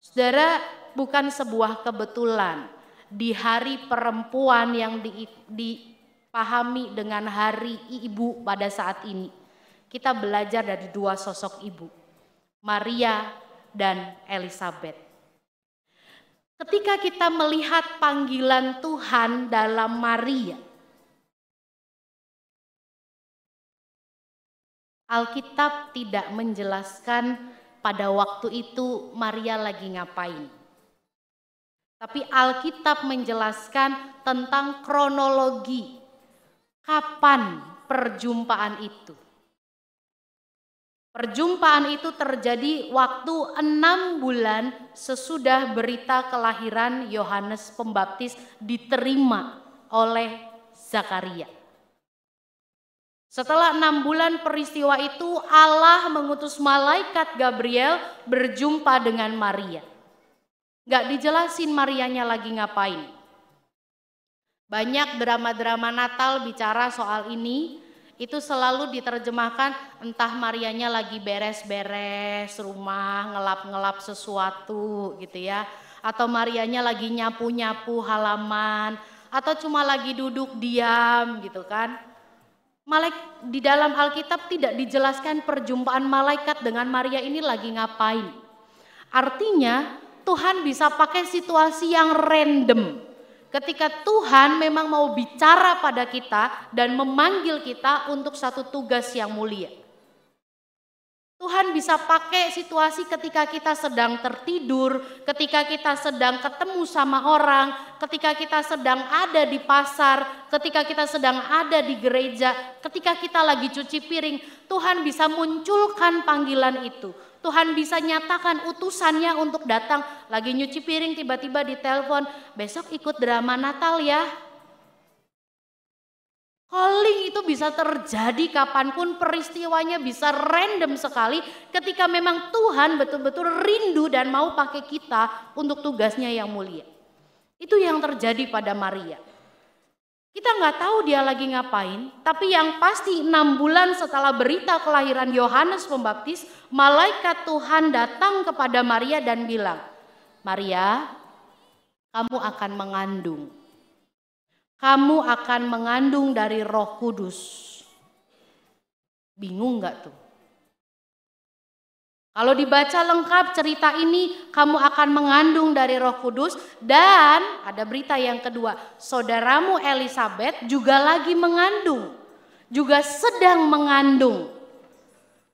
Saudara, bukan sebuah kebetulan di hari perempuan yang dipahami dengan hari ibu pada saat ini. Kita belajar dari dua sosok ibu, Maria dan Elizabeth. Ketika kita melihat panggilan Tuhan dalam Maria, Alkitab tidak menjelaskan pada waktu itu Maria lagi ngapain. Tapi Alkitab menjelaskan tentang kronologi. Kapan perjumpaan itu? Perjumpaan itu terjadi waktu 6 bulan sesudah berita kelahiran Yohanes Pembaptis diterima oleh Zakaria. Setelah 6 bulan peristiwa itu, Allah mengutus malaikat Gabriel berjumpa dengan Maria. Gak dijelasin Marianya lagi ngapain. Banyak drama-drama Natal bicara soal ini, itu selalu diterjemahkan entah Marianya lagi beres-beres rumah, ngelap-ngelap sesuatu gitu ya. Atau Marianya lagi nyapu-nyapu halaman, atau cuma lagi duduk diam gitu kan. Di dalam Alkitab tidak dijelaskan perjumpaan malaikat dengan Maria ini lagi ngapain. Artinya Tuhan bisa pakai situasi yang random. Ketika Tuhan memang mau bicara pada kita dan memanggil kita untuk satu tugas yang mulia. Tuhan bisa pakai situasi ketika kita sedang tertidur, ketika kita sedang ketemu sama orang, ketika kita sedang ada di pasar, ketika kita sedang ada di gereja, ketika kita lagi cuci piring. Tuhan bisa munculkan panggilan itu. Tuhan bisa nyatakan utusannya untuk datang. Lagi nyuci piring tiba-tiba ditelepon, besok ikut drama Natal ya. Calling itu bisa terjadi kapanpun, peristiwanya bisa random sekali ketika memang Tuhan betul-betul rindu dan mau pakai kita untuk tugasnya yang mulia. Itu yang terjadi pada Maria. Kita nggak tahu dia lagi ngapain, tapi yang pasti 6 bulan setelah berita kelahiran Yohanes Pembaptis, malaikat Tuhan datang kepada Maria dan bilang, Maria, kamu akan mengandung. Kamu akan mengandung dari Roh Kudus. Bingung gak tuh? Kalau dibaca lengkap cerita ini, kamu akan mengandung dari Roh Kudus. Dan ada berita yang kedua, saudaramu Elizabeth juga lagi mengandung. Juga sedang mengandung.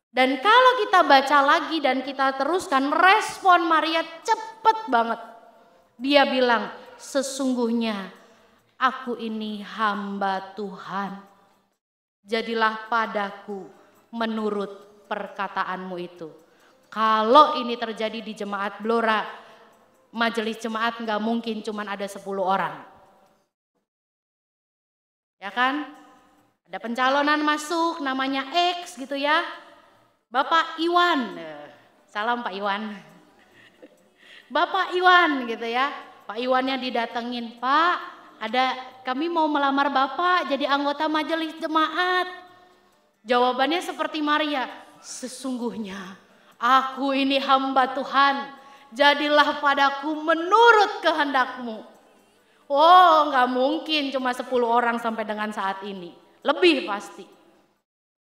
Dan kalau kita baca lagi dan kita teruskan, respon Maria cepet banget. Dia bilang, sesungguhnya aku ini hamba Tuhan, jadilah padaku menurut perkataanmu itu. Kalau ini terjadi di jemaat Blora, majelis jemaat nggak mungkin cuma ada 10 orang. Ya kan? Ada pencalonan masuk namanya X gitu ya. Bapak Iwan, salam Pak Iwan. Bapak Iwan gitu ya. Pak Iwannya didatengin, Pak, kami mau melamar Bapak jadi anggota majelis jemaat. Jawabannya seperti Maria, sesungguhnya aku ini hamba Tuhan, jadilah padaku menurut kehendakmu. Oh, nggak mungkin cuma 10 orang sampai dengan saat ini, lebih pasti.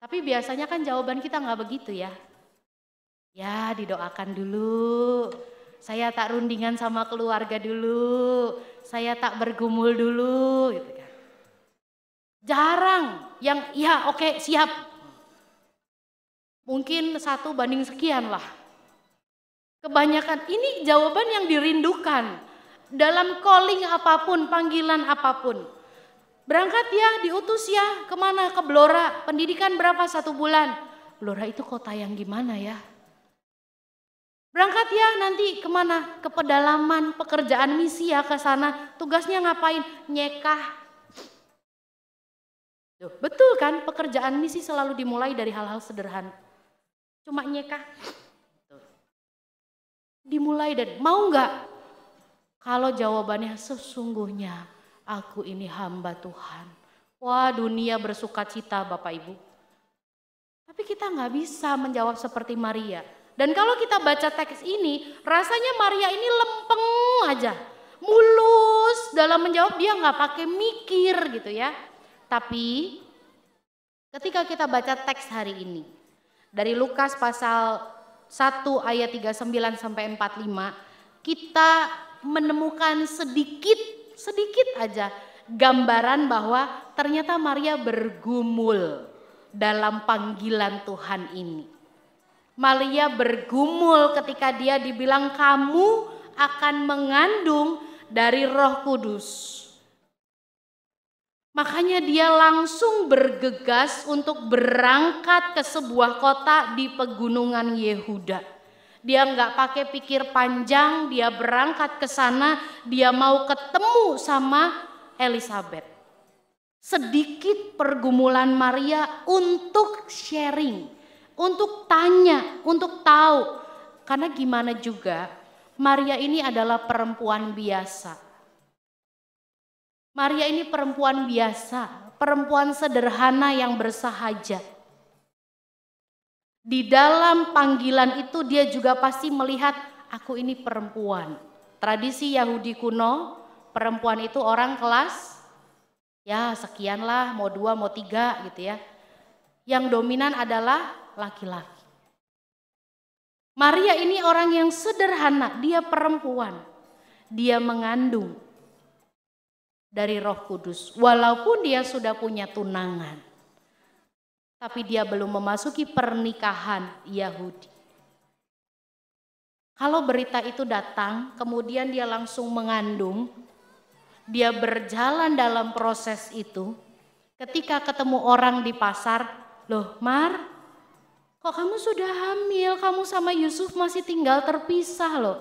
Tapi biasanya kan jawaban kita nggak begitu ya. Ya didoakan dulu, saya tak rundingan sama keluarga dulu, saya tak bergumul dulu gitu kan. Jarang yang ya oke siap. Mungkin 1 banding sekian lah. Kebanyakan ini jawaban yang dirindukan dalam calling apapun, panggilan apapun. Berangkat ya, diutus ya, kemana? Ke Blora, pendidikan berapa 1 bulan? Blora itu kota yang gimana ya? Berangkat ya nanti kemana? Ke pedalaman, pekerjaan misi ya ke sana. Tugasnya ngapain? Nyekah. Loh, betul kan, pekerjaan misi selalu dimulai dari hal-hal sederhana. Cuma nyekah. Dimulai dari, mau nggak? Kalau jawabannya sesungguhnya aku ini hamba Tuhan. Wah, dunia bersuka cita Bapak Ibu. Tapi kita nggak bisa menjawab seperti Maria. Dan kalau kita baca teks ini, rasanya Maria ini lempeng aja. Mulus dalam menjawab, dia nggak pakai mikir gitu ya. Tapi ketika kita baca teks hari ini, dari Lukas pasal 1 ayat 39 sampai 45, kita menemukan sedikit aja gambaran bahwa ternyata Maria bergumul dalam panggilan Tuhan ini. Maria bergumul ketika dia dibilang kamu akan mengandung dari Roh Kudus. Makanya dia langsung bergegas untuk berangkat ke sebuah kota di pegunungan Yehuda. Dia nggak pakai pikir panjang, dia berangkat ke sana, dia mau ketemu sama Elizabeth. Sedikit pergumulan Maria untuk sharing, untuk tanya, untuk tahu. Karena gimana juga, Maria ini adalah perempuan biasa. Maria ini perempuan biasa, perempuan sederhana yang bersahaja. Di dalam panggilan itu dia juga pasti melihat, aku ini perempuan. Tradisi Yahudi kuno, perempuan itu orang kelas, ya sekian lah, mau 2, mau 3 gitu ya. Yang dominan adalah laki-laki. Maria ini orang yang sederhana, dia perempuan. Dia mengandung dari Roh Kudus, walaupun dia sudah punya tunangan, tapi dia belum memasuki pernikahan Yahudi. Kalau berita itu datang, kemudian dia langsung mengandung, dia berjalan dalam proses itu. Ketika ketemu orang di pasar, loh Mar, kok kamu sudah hamil, kamu sama Yusuf masih tinggal terpisah loh.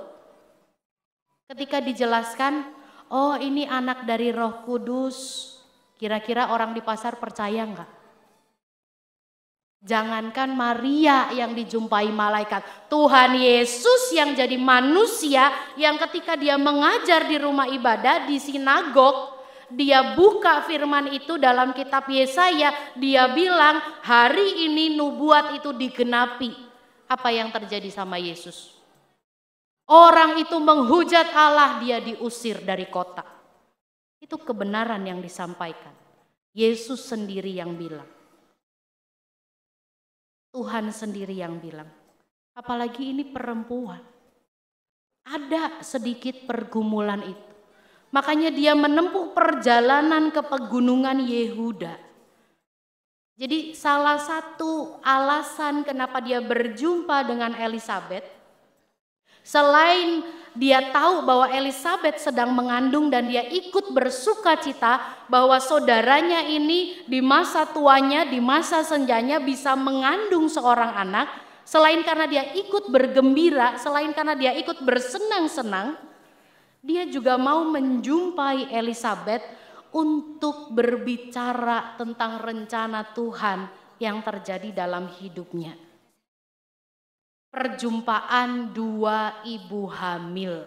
Ketika dijelaskan, oh ini anak dari Roh Kudus. Kira-kira orang di pasar percaya enggak? Jangankan Maria yang dijumpai malaikat, Tuhan Yesus yang jadi manusia, yang ketika dia mengajar di rumah ibadah, di sinagog, dia buka firman itu dalam kitab Yesaya, dia bilang hari ini nubuat itu digenapi. Apa yang terjadi sama Yesus? Orang itu menghujat Allah, dia diusir dari kota. Itu kebenaran yang disampaikan. Yesus sendiri yang bilang. Tuhan sendiri yang bilang. Apalagi ini perempuan. Ada sedikit pergumulan itu. Makanya dia menempuh perjalanan ke pegunungan Yehuda. Jadi salah satu alasan kenapa dia berjumpa dengan Elizabeth, selain dia tahu bahwa Elizabeth sedang mengandung dan dia ikut bersuka cita bahwa saudaranya ini di masa tuanya, di masa senjanya bisa mengandung seorang anak. Selain karena dia ikut bergembira, selain karena dia ikut bersenang-senang, dia juga mau menjumpai Elizabeth untuk berbicara tentang rencana Tuhan yang terjadi dalam hidupnya. Perjumpaan dua ibu hamil.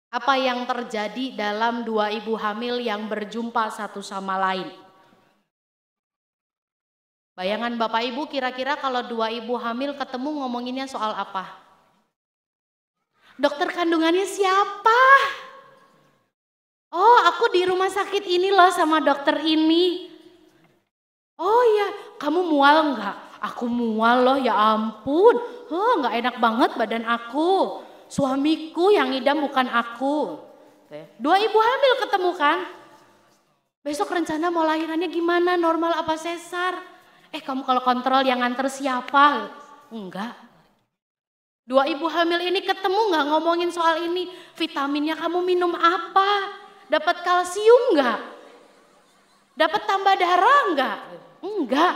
Apa yang terjadi dalam dua ibu hamil yang berjumpa satu sama lain? Bayangan Bapak Ibu kira-kira kalau dua ibu hamil ketemu ngomonginnya soal apa? Dokter kandungannya siapa? Oh, aku di rumah sakit ini loh sama dokter ini. Oh ya, kamu mual enggak? Aku mual loh, ya ampun. Enggak enak banget badan aku. Suamiku yang ngidam bukan aku. Dua ibu hamil ketemu kan? Besok rencana mau lahirannya gimana? Normal apa sesar? Kamu kalau kontrol yang nganter siapa? Enggak. Dua ibu hamil ini ketemu nggak ngomongin soal ini. Vitaminnya kamu minum apa? Dapat kalsium nggak? Dapat tambah darah nggak? Enggak.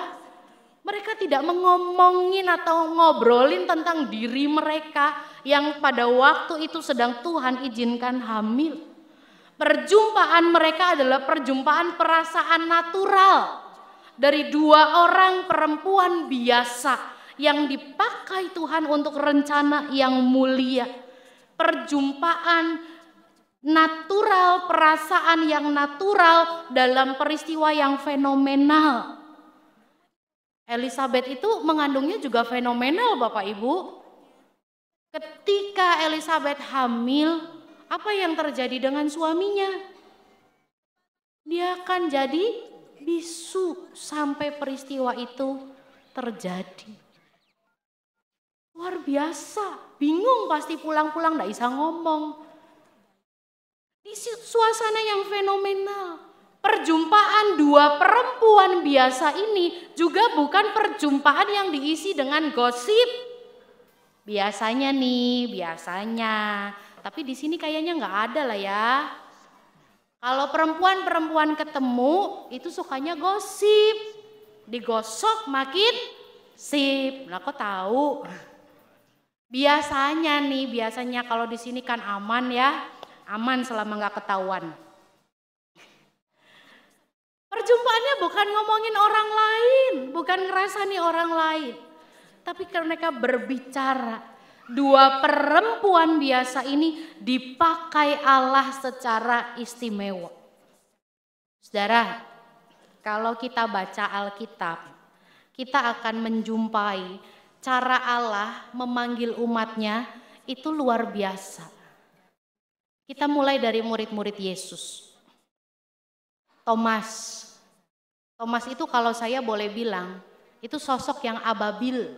Mereka tidak mengomongin atau ngobrolin tentang diri mereka yang pada waktu itu sedang Tuhan izinkan hamil. Perjumpaan mereka adalah perjumpaan perasaan natural dari dua orang perempuan biasa yang dipakai Tuhan untuk rencana yang mulia. Perjumpaan natural, perasaan yang natural dalam peristiwa yang fenomenal. Elizabeth itu mengandungnya juga fenomenal, Bapak Ibu. Ketika Elizabeth hamil, apa yang terjadi dengan suaminya? Dia akan jadi bisu sampai peristiwa itu terjadi. Luar biasa, bingung pasti pulang-pulang gak bisa ngomong. Di suasana yang fenomenal. Perjumpaan dua perempuan biasa ini juga bukan perjumpaan yang diisi dengan gosip. Biasanya nih, biasanya. Tapi di sini kayaknya nggak ada lah ya. Kalau perempuan-perempuan ketemu itu sukanya gosip. Digosok makin sip. Nah, kok tahu? Biasanya nih, biasanya kalau di sini kan aman ya. Aman selama nggak ketahuan. Perjumpaannya bukan ngomongin orang lain, bukan ngerasani orang lain. Tapi karena mereka berbicara, dua perempuan biasa ini dipakai Allah secara istimewa. Saudara, kalau kita baca Alkitab, kita akan menjumpai cara Allah memanggil umatnya itu luar biasa. Kita mulai dari murid-murid Yesus. Thomas itu kalau saya boleh bilang, itu sosok yang ababil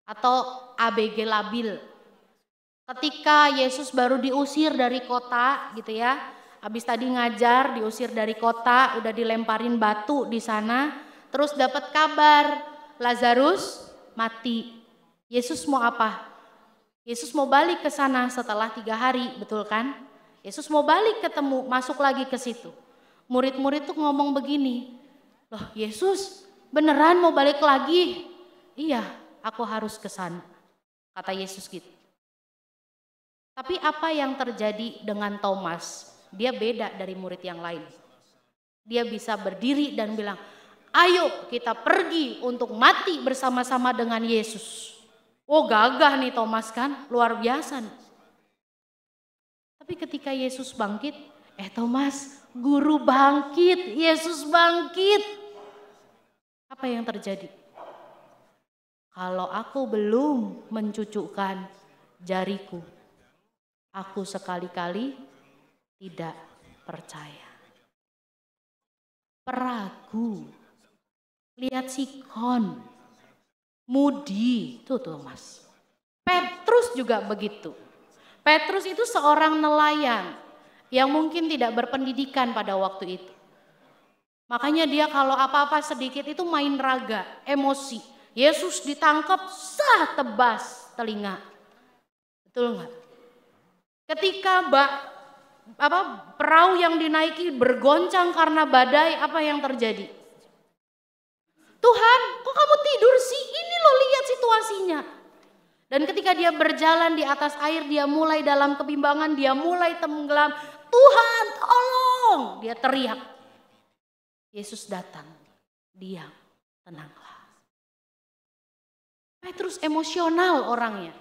atau ABG labil. Ketika Yesus baru diusir dari kota gitu ya, habis tadi ngajar diusir dari kota, udah dilemparin batu di sana, terus dapat kabar Lazarus mati. Yesus mau apa? Yesus mau balik ke sana setelah 3 hari, betul kan? Yesus mau balik ketemu, masuk lagi ke situ. Murid-murid tuh ngomong begini, loh Yesus beneran mau balik lagi? Iya, aku harus ke sana, kata Yesus gitu. Tapi apa yang terjadi dengan Thomas? Dia beda dari murid yang lain. Dia bisa berdiri dan bilang, ayo kita pergi untuk mati bersama-sama dengan Yesus. Oh gagah nih Thomas kan, luar biasa nih. Tapi ketika Yesus bangkit, Thomas, guru bangkit, Yesus bangkit. Apa yang terjadi? Kalau aku belum mencucukkan jariku, aku sekali-kali tidak percaya. Peragu, lihat Sikon, Mudi, tuh Thomas. Petrus juga begitu. Petrus itu seorang nelayan yang mungkin tidak berpendidikan pada waktu itu. Makanya dia kalau apa-apa sedikit itu main raga, emosi. Yesus ditangkap, tebas telinga. Betul nggak? Ketika perahu yang dinaiki bergoncang karena badai, apa yang terjadi? Tuhan, kok kamu tidur sih? Ini loh, lihat situasinya. Dan ketika dia berjalan di atas air, dia mulai dalam kebimbangan, dia mulai tenggelam. Tuhan, tolong! Dia teriak. Yesus datang, diam, tenanglah. Petrus emosional orangnya.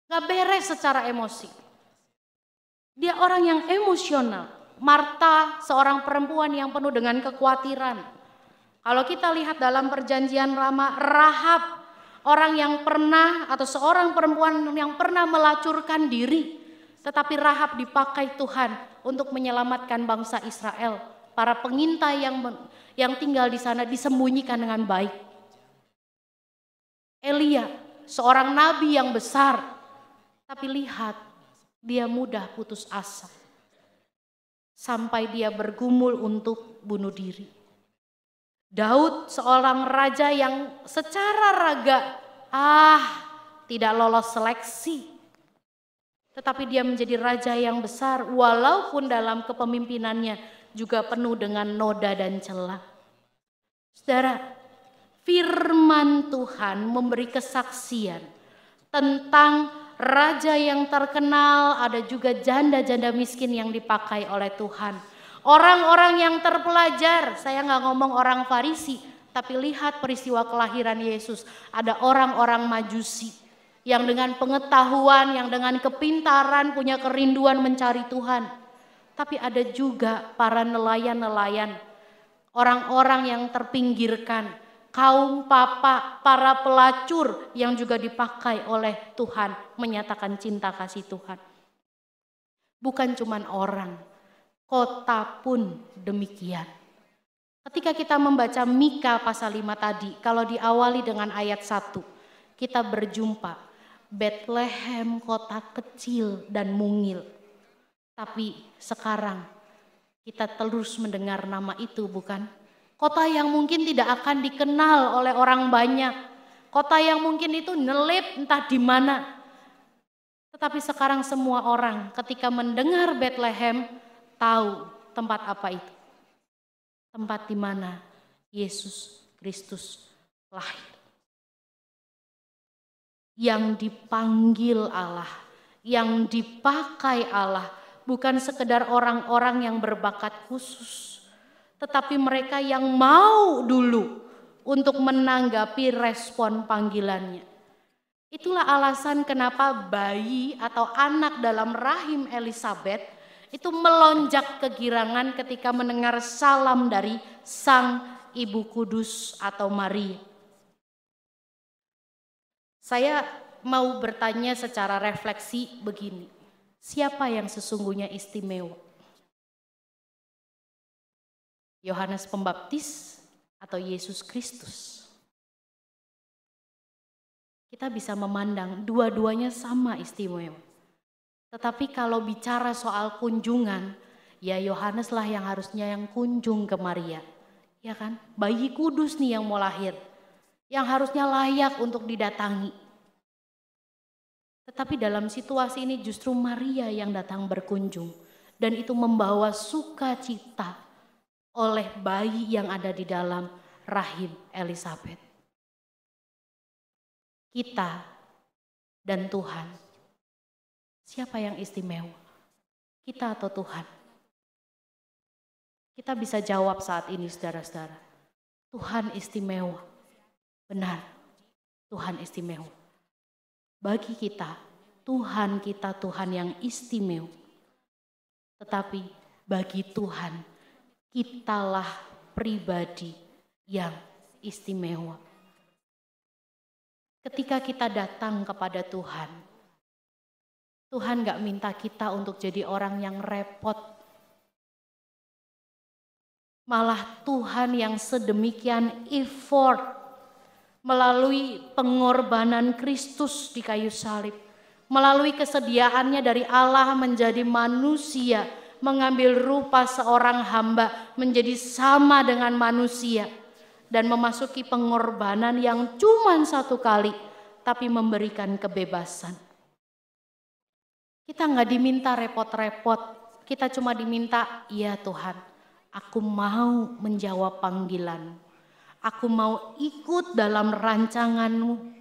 Gak beres secara emosi. Dia orang yang emosional. Marta seorang perempuan yang penuh dengan kekhawatiran. Kalau kita lihat dalam perjanjian lama, Rahab, orang yang pernah atau seorang perempuan yang pernah melacurkan diri. Tetapi Rahab dipakai Tuhan untuk menyelamatkan bangsa Israel. Para pengintai yang tinggal di sana disembunyikan dengan baik. Elia, seorang nabi yang besar. Tapi lihat, dia mudah putus asa. Sampai dia bergumul untuk bunuh diri. Daud, seorang raja yang secara raga, tidak lolos seleksi. Tetapi dia menjadi raja yang besar, walaupun dalam kepemimpinannya juga penuh dengan noda dan celah. Saudara, firman Tuhan memberi kesaksian tentang raja yang terkenal, ada juga janda-janda miskin yang dipakai oleh Tuhan. Orang-orang yang terpelajar, saya nggak ngomong orang Farisi, tapi lihat peristiwa kelahiran Yesus. Ada orang-orang Majusi yang dengan pengetahuan, yang dengan kepintaran punya kerinduan mencari Tuhan. Tapi ada juga para nelayan-nelayan, orang-orang yang terpinggirkan, kaum papa, para pelacur yang juga dipakai oleh Tuhan menyatakan cinta kasih Tuhan. Bukan cuman orang, kota pun demikian. Ketika kita membaca Mika pasal 5 tadi, kalau diawali dengan ayat 1, kita berjumpa Bethlehem, kota kecil dan mungil. Tapi sekarang kita terus mendengar nama itu, bukan? Kota yang mungkin tidak akan dikenal oleh orang banyak. Kota yang mungkin itu nyelip entah di mana. Tetapi sekarang semua orang ketika mendengar Bethlehem tahu tempat apa itu. Tempat di mana Yesus Kristus lahir. Yang dipanggil Allah, yang dipakai Allah, bukan sekedar orang-orang yang berbakat khusus. Tetapi mereka yang mau dulu untuk menanggapi respon panggilannya. Itulah alasan kenapa bayi atau anak dalam rahim Elizabeth itu melonjak kegirangan ketika mendengar salam dari Sang Ibu Kudus atau Maria. Saya mau bertanya secara refleksi begini, siapa yang sesungguhnya istimewa? Yohanes Pembaptis atau Yesus Kristus? Kita bisa memandang dua-duanya sama istimewa. Tetapi kalau bicara soal kunjungan, ya Yohanes lah yang harusnya yang kunjung ke Maria. Ya kan? Bayi kudus nih yang mau lahir, yang harusnya layak untuk didatangi. Tetapi dalam situasi ini justru Maria yang datang berkunjung. Dan itu membawa sukacita oleh bayi yang ada di dalam rahim Elizabeth. Kita dan Tuhan, siapa yang istimewa? Kita atau Tuhan? Kita bisa jawab saat ini saudara-saudara. Tuhan istimewa. Benar, Tuhan istimewa. Bagi kita Tuhan yang istimewa. Tetapi bagi Tuhan, kitalah pribadi yang istimewa. Ketika kita datang kepada Tuhan, Tuhan gak minta kita untuk jadi orang yang repot. Malah Tuhan yang sedemikian effort melalui pengorbanan Kristus di kayu salib, melalui kesediaannya dari Allah menjadi manusia, mengambil rupa seorang hamba menjadi sama dengan manusia dan memasuki pengorbanan yang cuma satu kali tapi memberikan kebebasan. Kita nggak diminta repot-repot, kita cuma diminta, ya Tuhan, aku mau menjawab panggilan, aku mau ikut dalam rancangan-Mu.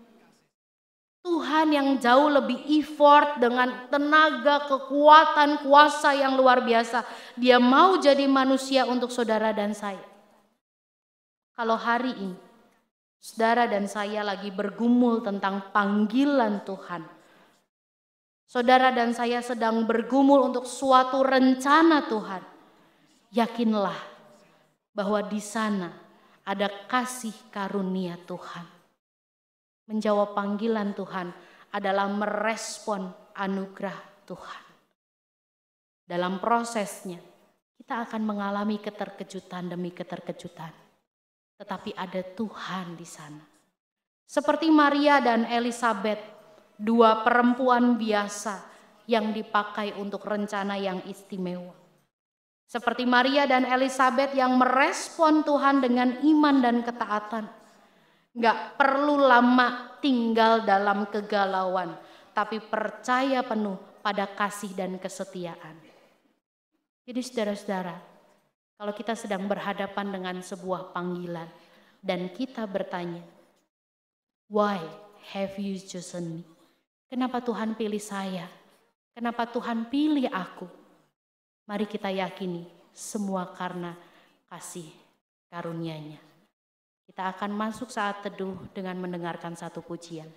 Tuhan yang jauh lebih effort dengan tenaga, kekuatan, kuasa yang luar biasa. Dia mau jadi manusia untuk saudara dan saya. Kalau hari ini saudara dan saya lagi bergumul tentang panggilan Tuhan, saudara dan saya sedang bergumul untuk suatu rencana Tuhan, yakinlah bahwa di sana ada kasih karunia Tuhan. Menjawab panggilan Tuhan adalah merespon anugerah Tuhan. Dalam prosesnya, kita akan mengalami keterkejutan demi keterkejutan. Tetapi ada Tuhan di sana. Seperti Maria dan Elizabeth, dua perempuan biasa yang dipakai untuk rencana yang istimewa. Seperti Maria dan Elizabeth yang merespon Tuhan dengan iman dan ketaatan. Gak perlu lama tinggal dalam kegalauan, tapi percaya penuh pada kasih dan kesetiaan. Jadi saudara-saudara, kalau kita sedang berhadapan dengan sebuah panggilan dan kita bertanya, why have you chosen me? Kenapa Tuhan pilih saya? Kenapa Tuhan pilih aku? Mari kita yakini semua karena kasih karunia-Nya. Kita akan masuk saat teduh dengan mendengarkan satu pujian.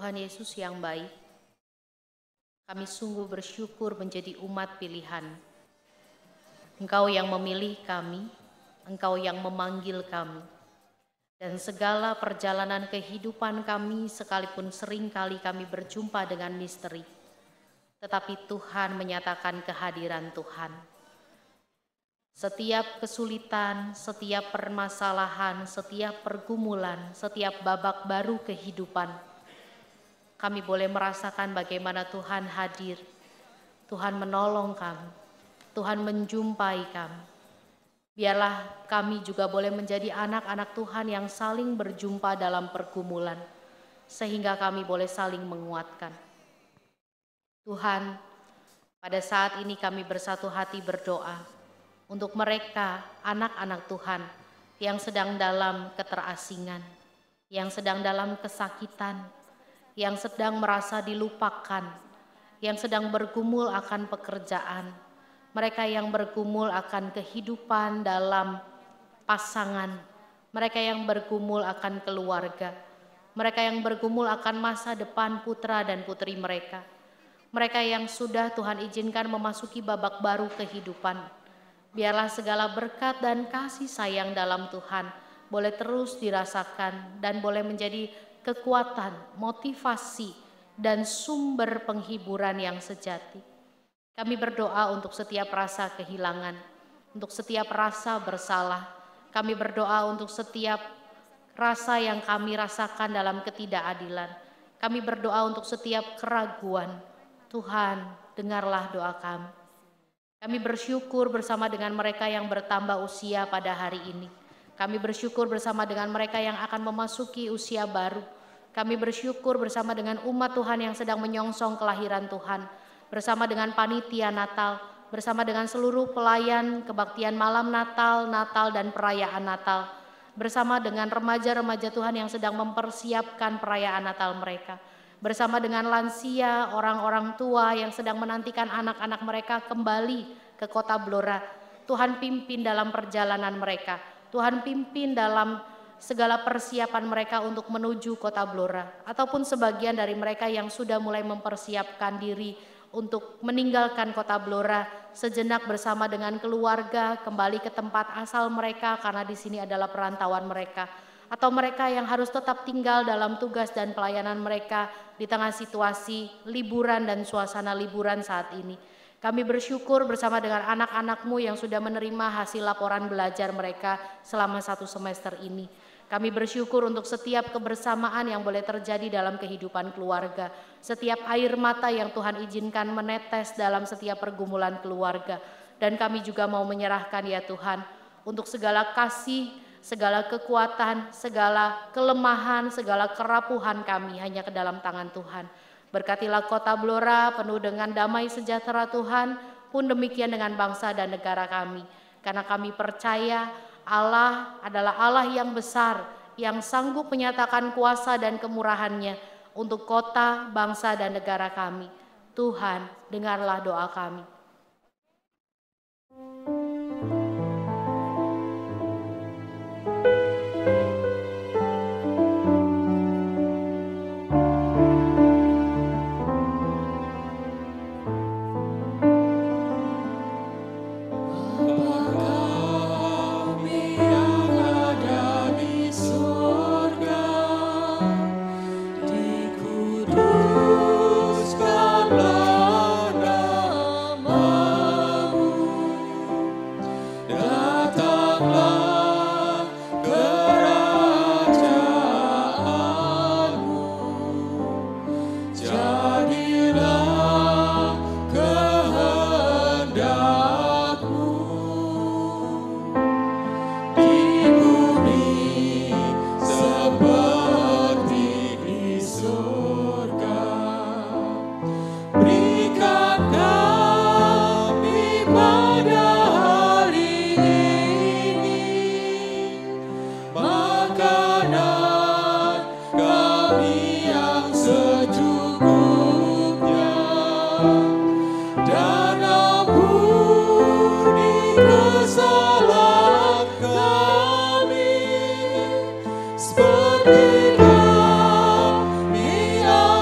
Tuhan Yesus yang baik, kami sungguh bersyukur menjadi umat pilihan. Engkau yang memilih kami, Engkau yang memanggil kami. Dan segala perjalanan kehidupan kami, sekalipun seringkali kami berjumpa dengan misteri, tetapi Tuhan menyatakan kehadiran Tuhan. Setiap kesulitan, setiap permasalahan, setiap pergumulan, setiap babak baru kehidupan, kami boleh merasakan bagaimana Tuhan hadir, Tuhan menolong kami, Tuhan menjumpai kami. Biarlah kami juga boleh menjadi anak-anak Tuhan yang saling berjumpa dalam pergumulan, sehingga kami boleh saling menguatkan. Tuhan, pada saat ini kami bersatu hati berdoa untuk mereka, anak-anak Tuhan, yang sedang dalam keterasingan, yang sedang dalam kesakitan, yang sedang merasa dilupakan, yang sedang bergumul akan pekerjaan, mereka yang bergumul akan kehidupan dalam pasangan, mereka yang bergumul akan keluarga, mereka yang bergumul akan masa depan putra dan putri mereka, mereka yang sudah Tuhan izinkan memasuki babak baru kehidupan. Biarlah segala berkat dan kasih sayang dalam Tuhan boleh terus dirasakan dan boleh menjadi kekuatan, motivasi, dan sumber penghiburan yang sejati. Kami berdoa untuk setiap rasa kehilangan, untuk setiap rasa bersalah. Kami berdoa untuk setiap rasa yang kami rasakan dalam ketidakadilan. Kami berdoa untuk setiap keraguan. Tuhan, dengarlah doa kami. Kami bersyukur bersama dengan mereka yang bertambah usia pada hari ini. Kami bersyukur bersama dengan mereka yang akan memasuki usia baru. Kami bersyukur bersama dengan umat Tuhan yang sedang menyongsong kelahiran Tuhan. Bersama dengan panitia Natal, bersama dengan seluruh pelayan kebaktian malam Natal, Natal dan perayaan Natal. Bersama dengan remaja-remaja Tuhan yang sedang mempersiapkan perayaan Natal mereka. Bersama dengan lansia, orang-orang tua yang sedang menantikan anak-anak mereka kembali ke kota Blora. Tuhan pimpin dalam perjalanan mereka. Tuhan pimpin dalam segala persiapan mereka untuk menuju kota Blora. Ataupun sebagian dari mereka yang sudah mulai mempersiapkan diri untuk meninggalkan kota Blora sejenak bersama dengan keluarga, kembali ke tempat asal mereka karena di sini adalah perantauan mereka. Atau mereka yang harus tetap tinggal dalam tugas dan pelayanan mereka di tengah situasi liburan dan suasana liburan saat ini. Kami bersyukur bersama dengan anak-anak-Mu yang sudah menerima hasil laporan belajar mereka selama 1 semester ini. Kami bersyukur untuk setiap kebersamaan yang boleh terjadi dalam kehidupan keluarga. Setiap air mata yang Tuhan izinkan menetes dalam setiap pergumulan keluarga. Dan kami juga mau menyerahkan ya Tuhan untuk segala kasih, segala kekuatan, segala kelemahan, segala kerapuhan kami hanya ke dalam tangan Tuhan. Berkatilah kota Blora penuh dengan damai sejahtera Tuhan, pun demikian dengan bangsa dan negara kami. Karena kami percaya Allah adalah Allah yang besar, yang sanggup menyatakan kuasa dan kemurahan-Nya untuk kota, bangsa dan negara kami. Tuhan, dengarlah doa kami. Seperti kami yang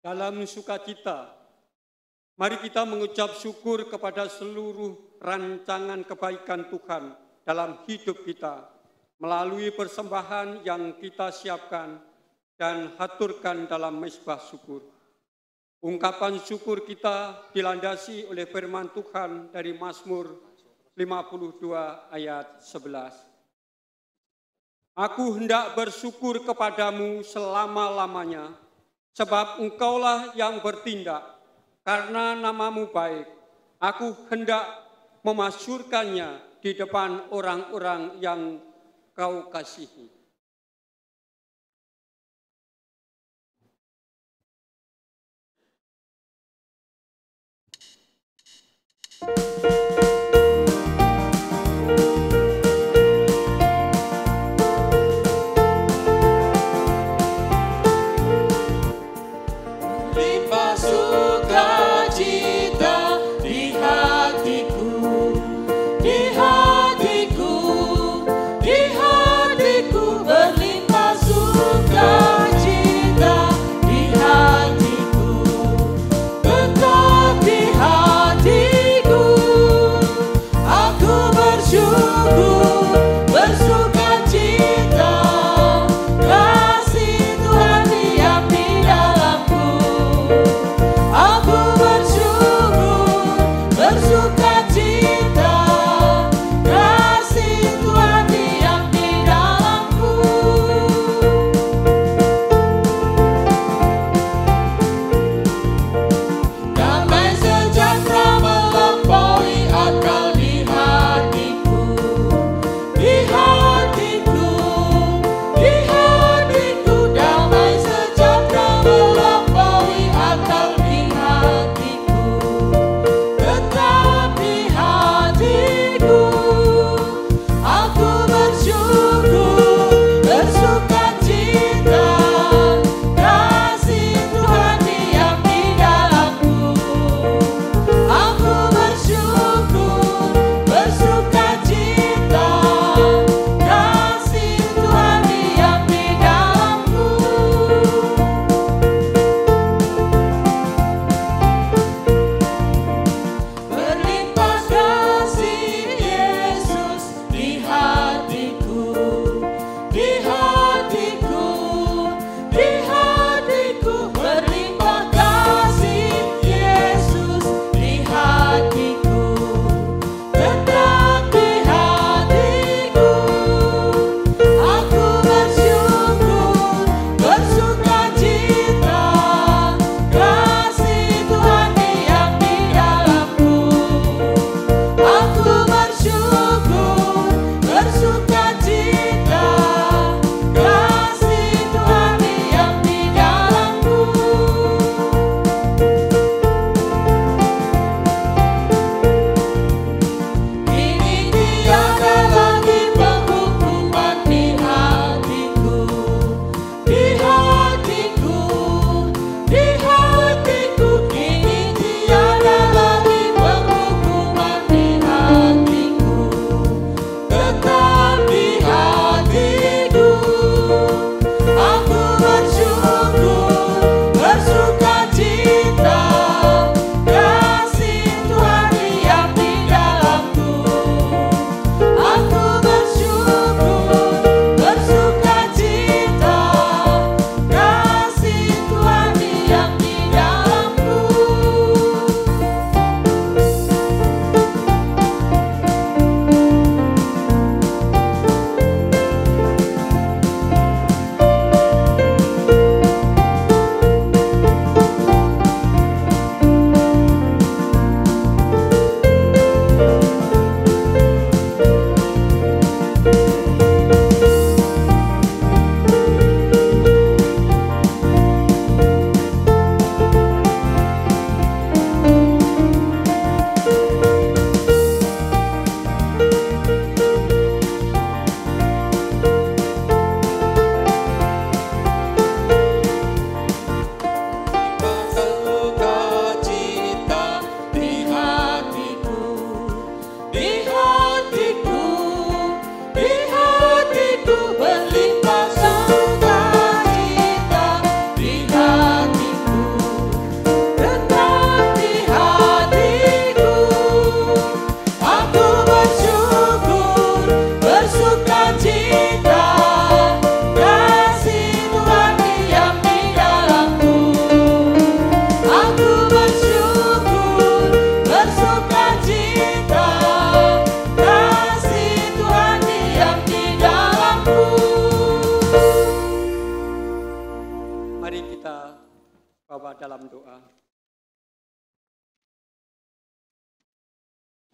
Dalam sukacita, mari kita mengucap syukur kepada seluruh rancangan kebaikan Tuhan dalam hidup kita melalui persembahan yang kita siapkan dan haturkan dalam mezbah syukur. Ungkapan syukur kita dilandasi oleh firman Tuhan dari Mazmur 52 ayat 11. Aku hendak bersyukur kepadamu selama-lamanya, sebab engkaulah yang bertindak, karena namamu baik. Aku hendak memasyurkannya di depan orang-orang yang kau kasihi. Limpah sukacita di hatiku, di hatiku, di hatiku, berlimpah sukacita di hatiku, tetap di hatiku. Aku bersyukur, bersukacita, kasih Tuhan diam di dalamku. Aku bersyukur, bersukacita,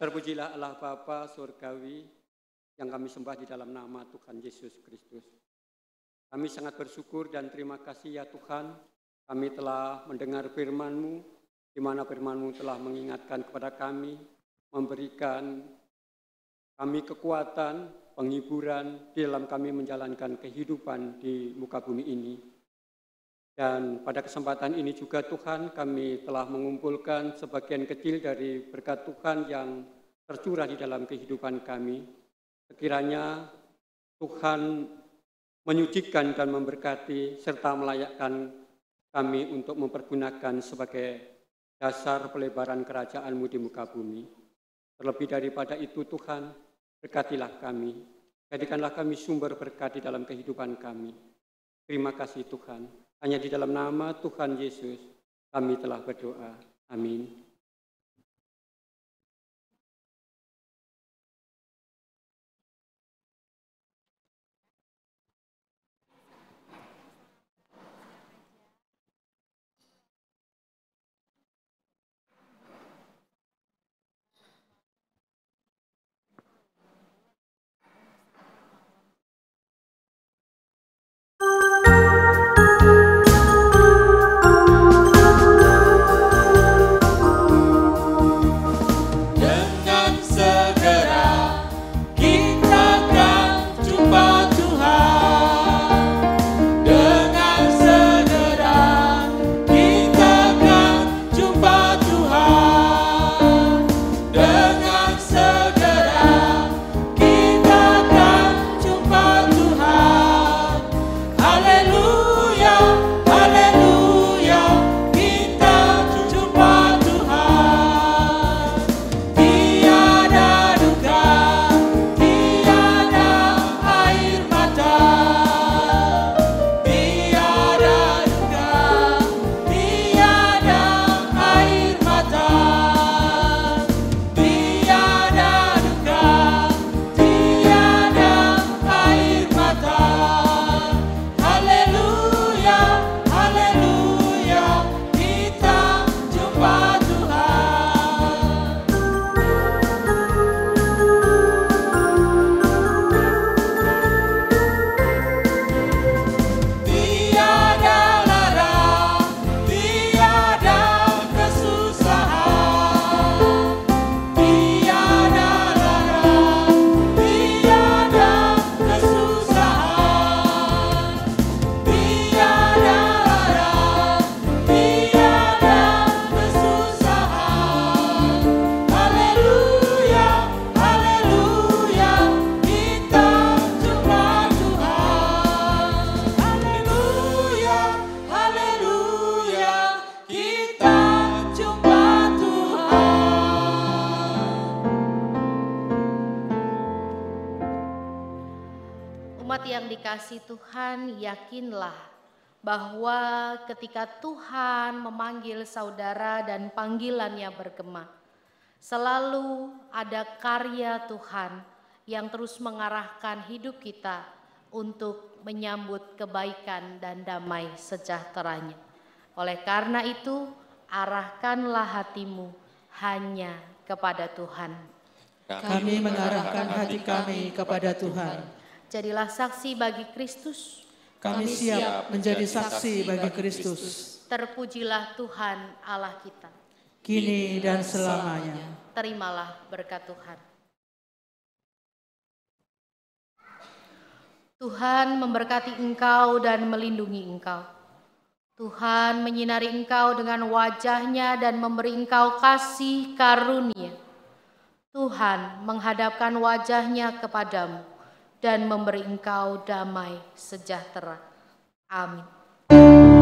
Terpujilah Allah Bapa surgawi yang kami sembah di dalam nama Tuhan Yesus Kristus. Kami sangat bersyukur dan terima kasih ya Tuhan, kami telah mendengar firman-Mu, di mana firman-Mu telah mengingatkan kepada kami, memberikan kami kekuatan, penghiburan di dalam kami menjalankan kehidupan di muka bumi ini. Dan pada kesempatan ini juga Tuhan, kami telah mengumpulkan sebagian kecil dari berkat Tuhan yang tercurah di dalam kehidupan kami. Sekiranya Tuhan menyucikan dan memberkati serta melayakkan kami untuk mempergunakan sebagai dasar pelebaran kerajaan-Mu di muka bumi. Terlebih daripada itu Tuhan, berkatilah kami, jadikanlah kami sumber berkat di dalam kehidupan kami. Terima kasih Tuhan. Hanya di dalam nama Tuhan Yesus kami telah berdoa. Amin. Dikasih Tuhan, yakinlah bahwa ketika Tuhan memanggil saudara dan panggilannya bergema, selalu ada karya Tuhan yang terus mengarahkan hidup kita untuk menyambut kebaikan dan damai sejahteranya. Oleh karena itu, arahkanlah hatimu hanya kepada Tuhan. Kami mengarahkan hati kami kepada Tuhan. Jadilah saksi bagi Kristus. Kami siap menjadi saksi bagi Kristus. Terpujilah Tuhan Allah kita, kini dan selamanya. Terimalah berkat Tuhan. Tuhan memberkati engkau dan melindungi engkau. Tuhan menyinari engkau dengan wajah-Nya dan memberi engkau kasih karunia. Tuhan menghadapkan wajah-Nya kepadamu dan memberi engkau damai sejahtera. Amin.